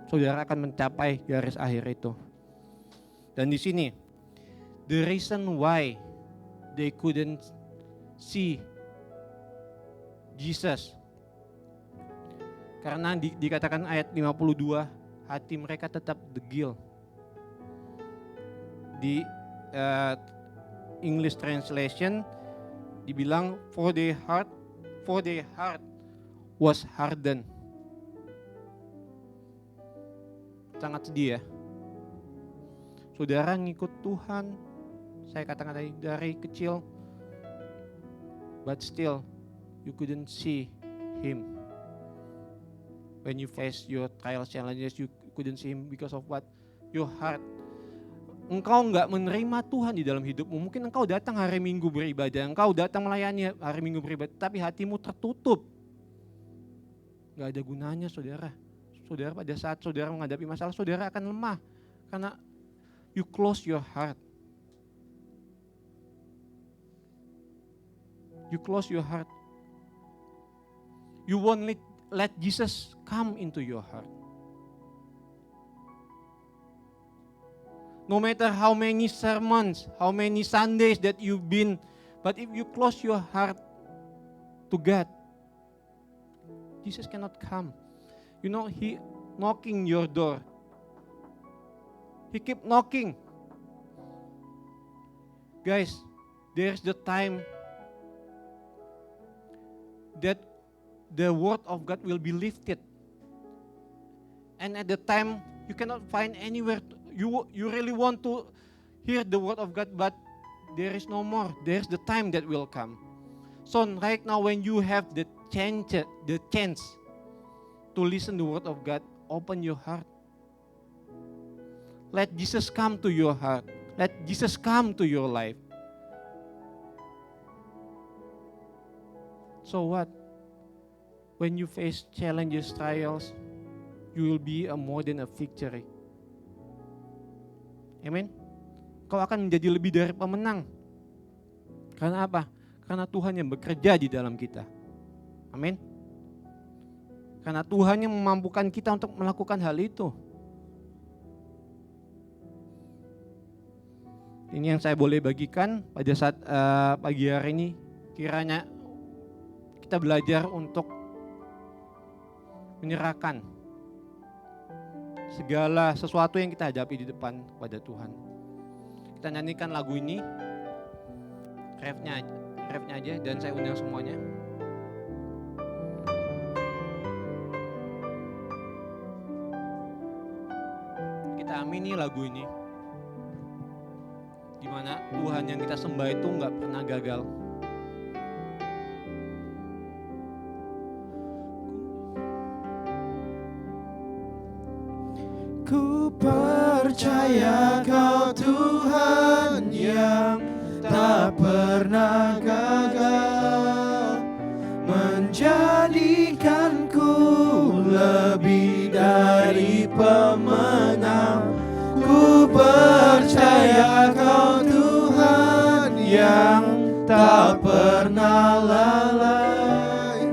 saudara akan mencapai garis akhir itu. Dan di sini, the reason why they couldn't see Jesus, karena dikatakan ayat 52, hati mereka tetap degil. Di English translation dibilang for their heart was hardened. Sangat sedih ya. Saudara ngikut Tuhan, saya katakan tadi dari kecil, but still you couldn't see Him. When you face your trials, challenges, you couldn't see Him because of what? Your heart. Engkau enggak menerima Tuhan di dalam hidupmu. Mungkin engkau datang hari Minggu beribadah, engkau datang melayani hari Minggu beribadah, tapi hatimu tertutup. Enggak ada gunanya, saudara. Saudara, pada saat saudara menghadapi masalah, saudara akan lemah. Karena you close your heart. You close your heart. You won't let Jesus come into your heart. No matter how many sermons, how many Sundays that you've been, but if you close your heart to God, Jesus cannot come. You know, He knocking your door. He keep knocking. Guys, there's the time that the word of God will be lifted. And at the time, you cannot find anywhere. You really want to hear the word of God, but there is no more. There's the time that will come. So right now, when you have the chance to listen the word of God, open your heart. Let Jesus come to your heart. Let Jesus come to your life. So what? When you face challenges, trials, you will be more than a victory. Amen. Kau akan menjadi lebih dari pemenang. Karena apa? Karena Tuhan yang bekerja di dalam kita. Amin. Karena Tuhan yang memampukan kita untuk melakukan hal itu. Ini yang saya boleh bagikan pada saat pagi hari ini. Kiranya kita belajar untuk menyerahkan segala sesuatu yang kita hadapi di depan pada Tuhan. Kita nyanyikan lagu ini, refnya aja, dan saya undang semuanya. Kita amini lagu ini, di mana Tuhan yang kita sembah itu nggak pernah gagal. Ku percaya Kau Tuhan yang tak pernah gagal, menjadikanku lebih dari pemenang. Ku percaya Kau Tuhan yang tak pernah lalai,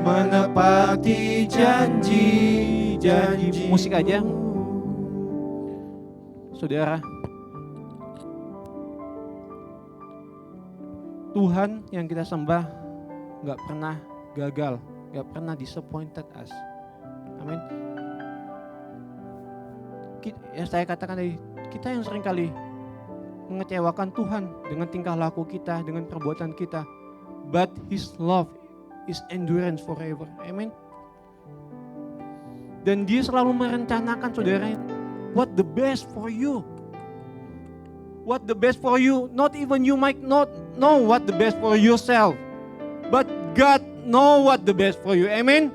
menepati janji janji musik aja. Saudara, Tuhan yang kita sembah gak pernah gagal, gak pernah disappointed us. Amin. Ya saya katakan tadi, kita yang sering kali mengecewakan Tuhan dengan tingkah laku kita, dengan perbuatan kita. But His love is endurance forever. Amin. Dan Dia selalu merencanakan, saudara, what the best for you. What the best for you. Not even you might not know what the best for yourself. But God know what the best for you. Amen.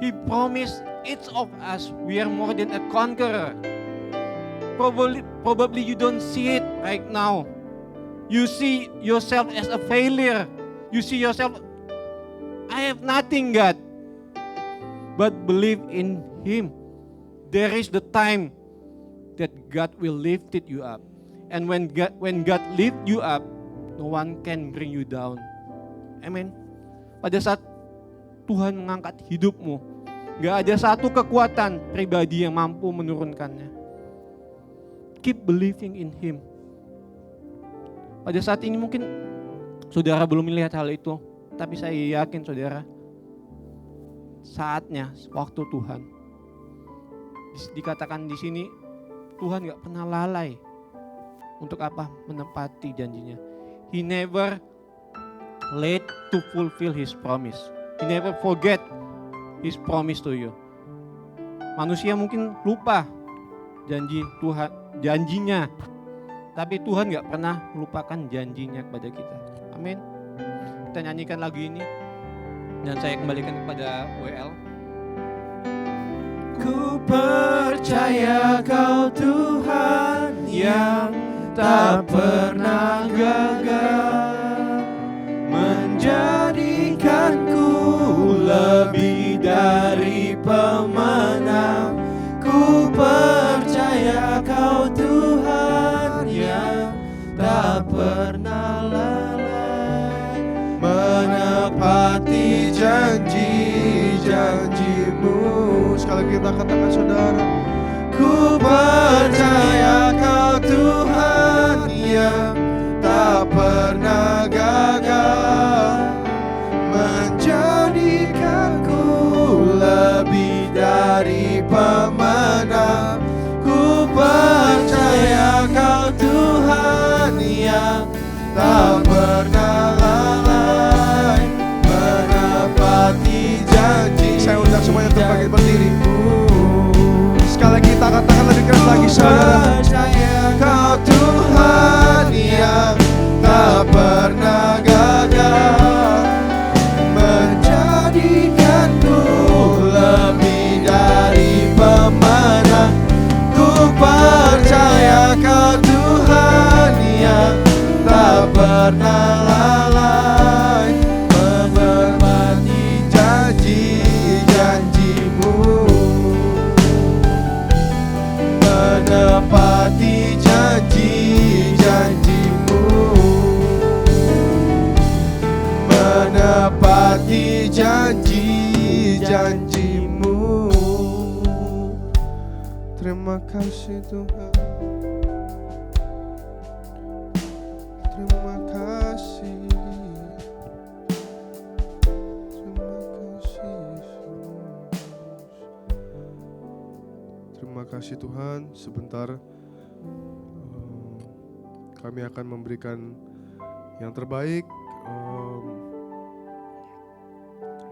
He promised each of us we are more than a conqueror. Probably you don't see it right now. You see yourself as a failure. You see yourself, I have nothing, God. But believe in Him. There is the time that God will lift you up. And when God lift you up, no one can bring you down. Amen. Pada saat Tuhan mengangkat hidupmu, gak ada satu kekuatan pribadi yang mampu menurunkannya. Keep believing in Him. Pada saat ini mungkin saudara belum melihat hal itu, tapi saya yakin saudara, saatnya, waktu Tuhan. Dikatakan di sini, Tuhan gak pernah lalai untuk apa? Menepati janjinya. He never late to fulfill His promise. He never forget His promise to you. Manusia mungkin lupa janji Tuhan, janjinya. Tapi Tuhan gak pernah melupakan janjinya kepada kita. Amin. Kita nyanyikan lagu ini. Dan saya kembalikan kepada WL. Ku percaya Kau Tuhan yang tak pernah gagal, menjadikanku lebih dari pemenang. Ku percaya Kau Tuhan yang tak pernah lalai, menepati janji-janji-Mu. Sekali kita katakan saudara, ku percaya Kau Tuhan yang tak pernah gagal, menjadikanku lebih dari pemenang. Ku percaya Kau Tuhan yang tak pernah lalai, menepati janji. Saya undang semuanya untuk bangkit berdiri. Sekali lagi kita katakan lebih keras lagi saudara. Percaya Kau Tuhan yang tak pernah gagal, menjadikanku lebih dari pemenang. Ku percaya Kau Tuhan yang tak pernah lalai, menepati janji-janji-Mu, menepati janji-janji-Mu, menepati janji-janji-Mu. Terima kasih Tuhan. Terima kasih. Terima kasih Yesus. Terima kasih Tuhan. Sebentar kami akan memberikan yang terbaik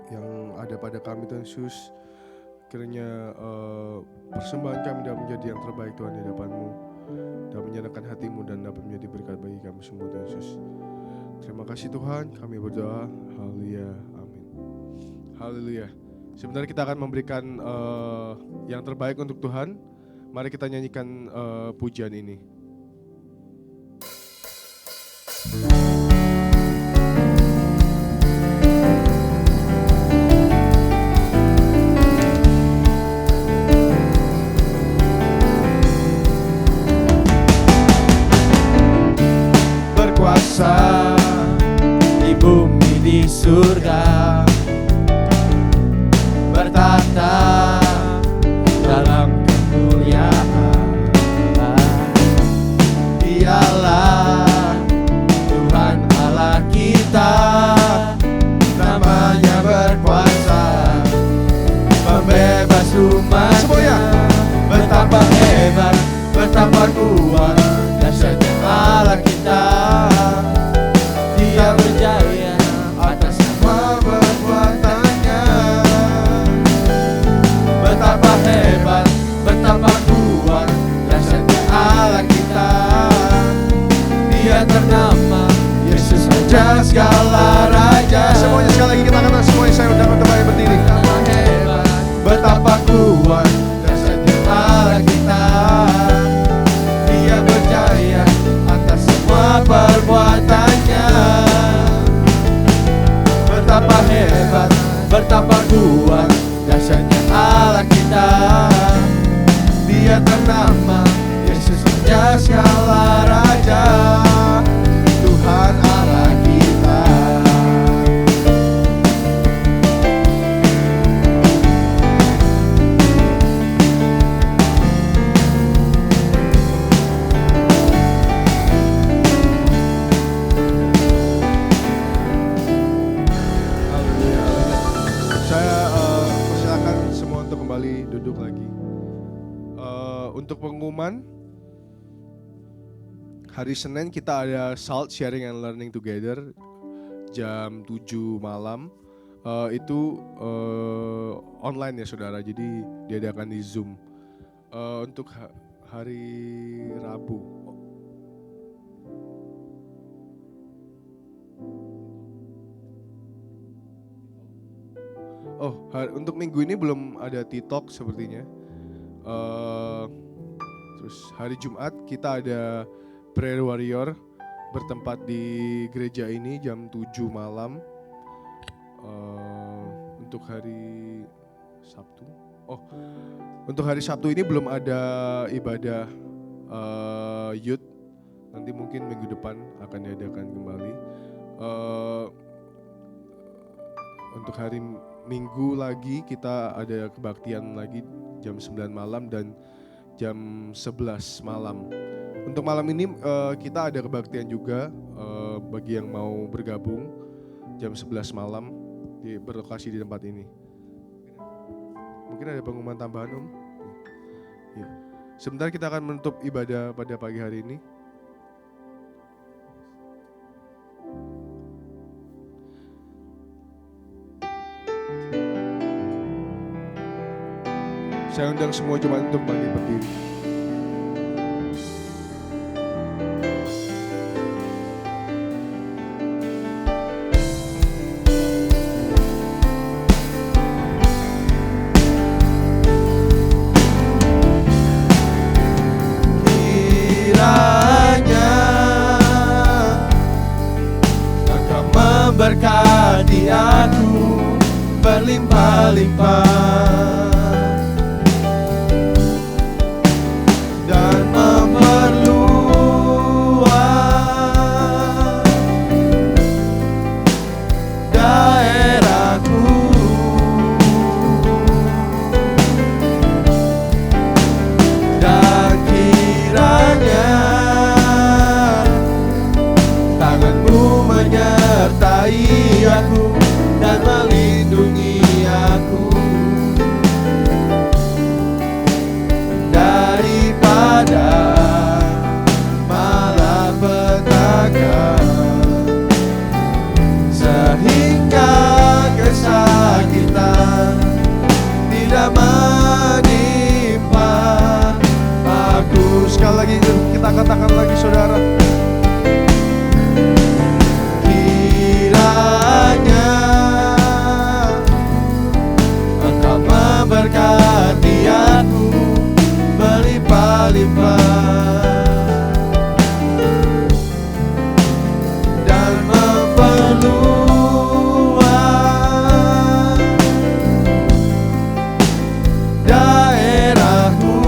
yang ada pada kami Tuhan Yesus. Kiranya persembahan kami dapat menjadi yang terbaik Tuhan di hadapan-Mu, dapat menyenangkan hati-Mu dan dapat menjadi berkat bagi kami semua Tuhan Yesus. Terima kasih Tuhan, kami berdoa. Haleluya, amin. Haleluya. Sebentar kita akan memberikan yang terbaik untuk Tuhan. Mari kita nyanyikan pujian ini. Berkuasa di bumi di surga, betapa kuat dahsyatnya Allah kita. Dia berjaya atas semua perbuatannya. Betapa hebat, betapa kuat dahsyatnya Allah kita. Dia ternama Yesus Raja segala raja. Semuanya sekali lagi kita katakan, semuanya saya undang untuk kembali berdiri. Betapa hebat, betapa kuat dahsyatnya Allah kita. Dia berjaya atas semua perbuatannya. Betapa hebat, betapa kuat dahsyatnya Allah kita. Dia ternama Yesus Raja segala raja. Tuhan Allah kita. Saya persilakan semua untuk kembali duduk lagi. Untuk pengumuman, hari Senin kita ada SALT, Sharing and Learning Together, jam 7 malam. Itu online ya saudara, jadi diadakan di Zoom. Untuk hari Rabu, untuk minggu ini belum ada TikTok sepertinya. Terus hari Jumat kita ada Prayer Warrior bertempat di gereja ini jam 7 malam. Untuk hari Sabtu, untuk hari Sabtu ini belum ada ibadah youth. Nanti mungkin minggu depan akan diadakan kembali. Untuk hari Minggu lagi kita ada kebaktian lagi jam 9 malam dan jam 11 malam. Untuk malam ini kita ada kebaktian juga bagi yang mau bergabung jam 11 malam berlokasi di tempat ini. Mungkin ada pengumuman tambahan Om? Ya. Sebentar kita akan menutup ibadah pada pagi hari ini. Saya undang semua jemaat untuk bangkit berdiri. Kiranya Engkau memberkati aku berlimpah-limpah dan memperluas daerahku. Dan kiranya tanganmu menyertai aku dan melindungi aku daripada malapetaka, sehingga kesakitan tidak menimpa aku. Sekali lagi kita katakan lagi saudara. Kiranya Engkau memberkati aku berlimpah-limpah dan memperluas daerahku.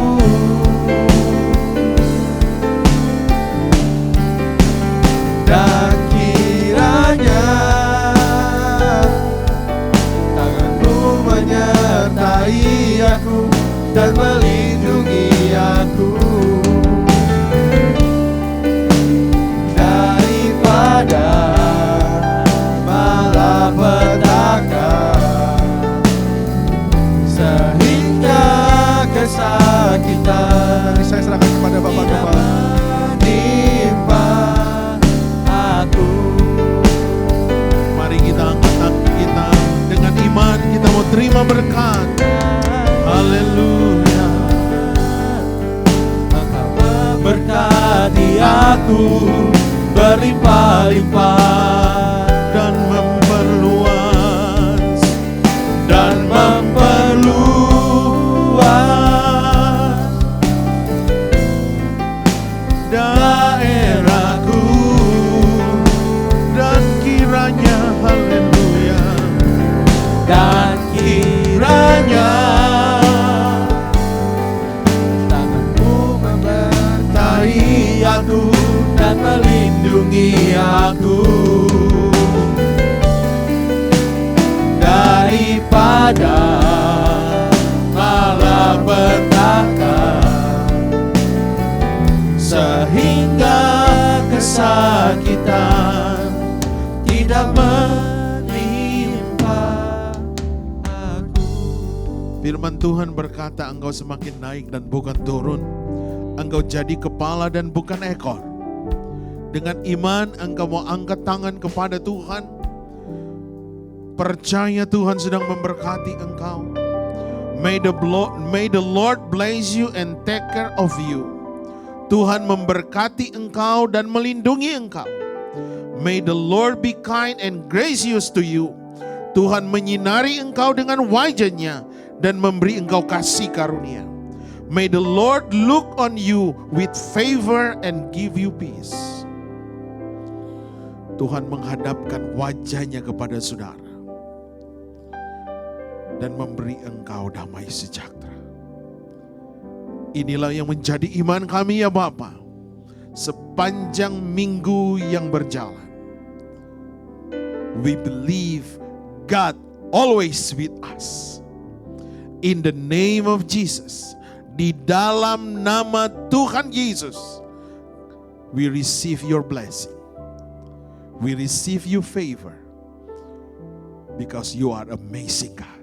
aku berlimpah-limpah dan memperluas daerahku, dan kiranya haleluya, dan kiranya tanganmu memberkati aku dan melindungi aku daripada malapetaka, sehingga kesakitan tidak menimpa aku. Firman Tuhan berkata, engkau semakin naik dan bukan turun. Engkau jadi kepala dan bukan ekor. Dengan iman engkau mau angkat tangan kepada Tuhan. Percaya Tuhan sedang memberkati engkau. May the Lord bless you and take care of you. Tuhan memberkati engkau dan melindungi engkau. May the Lord be kind and gracious to you. Tuhan menyinari engkau dengan wajah-Nya dan memberi engkau kasih karunia. May the Lord look on you with favor and give you peace. Tuhan menghadapkan wajah-Nya kepada saudara dan memberi engkau damai sejahtera. Inilah yang menjadi iman kami ya Bapa, sepanjang minggu yang berjalan. We believe God always with us. In the name of Jesus, di dalam nama Tuhan Yesus, we receive your blessing. We receive your favor because you are amazing God.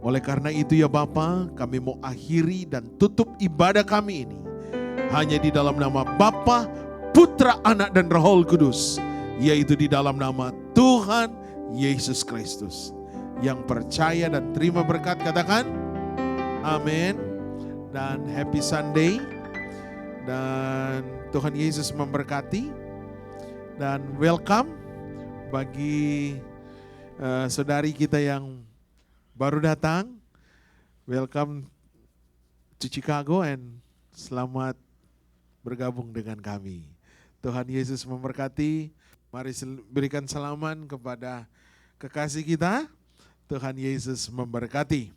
Oleh karena itu ya Bapa, kami mau akhiri dan tutup ibadah kami ini hanya di dalam nama Bapa, Putra, Anak dan Roh Kudus, yaitu di dalam nama Tuhan Yesus Kristus. Yang percaya dan terima berkat katakan amin dan happy Sunday, dan Tuhan Yesus memberkati. Dan welcome bagi saudari kita yang baru datang, welcome to Chicago and selamat bergabung dengan kami. Tuhan Yesus memberkati. Mari berikan salaman kepada kekasih kita. Tuhan Yesus memberkati.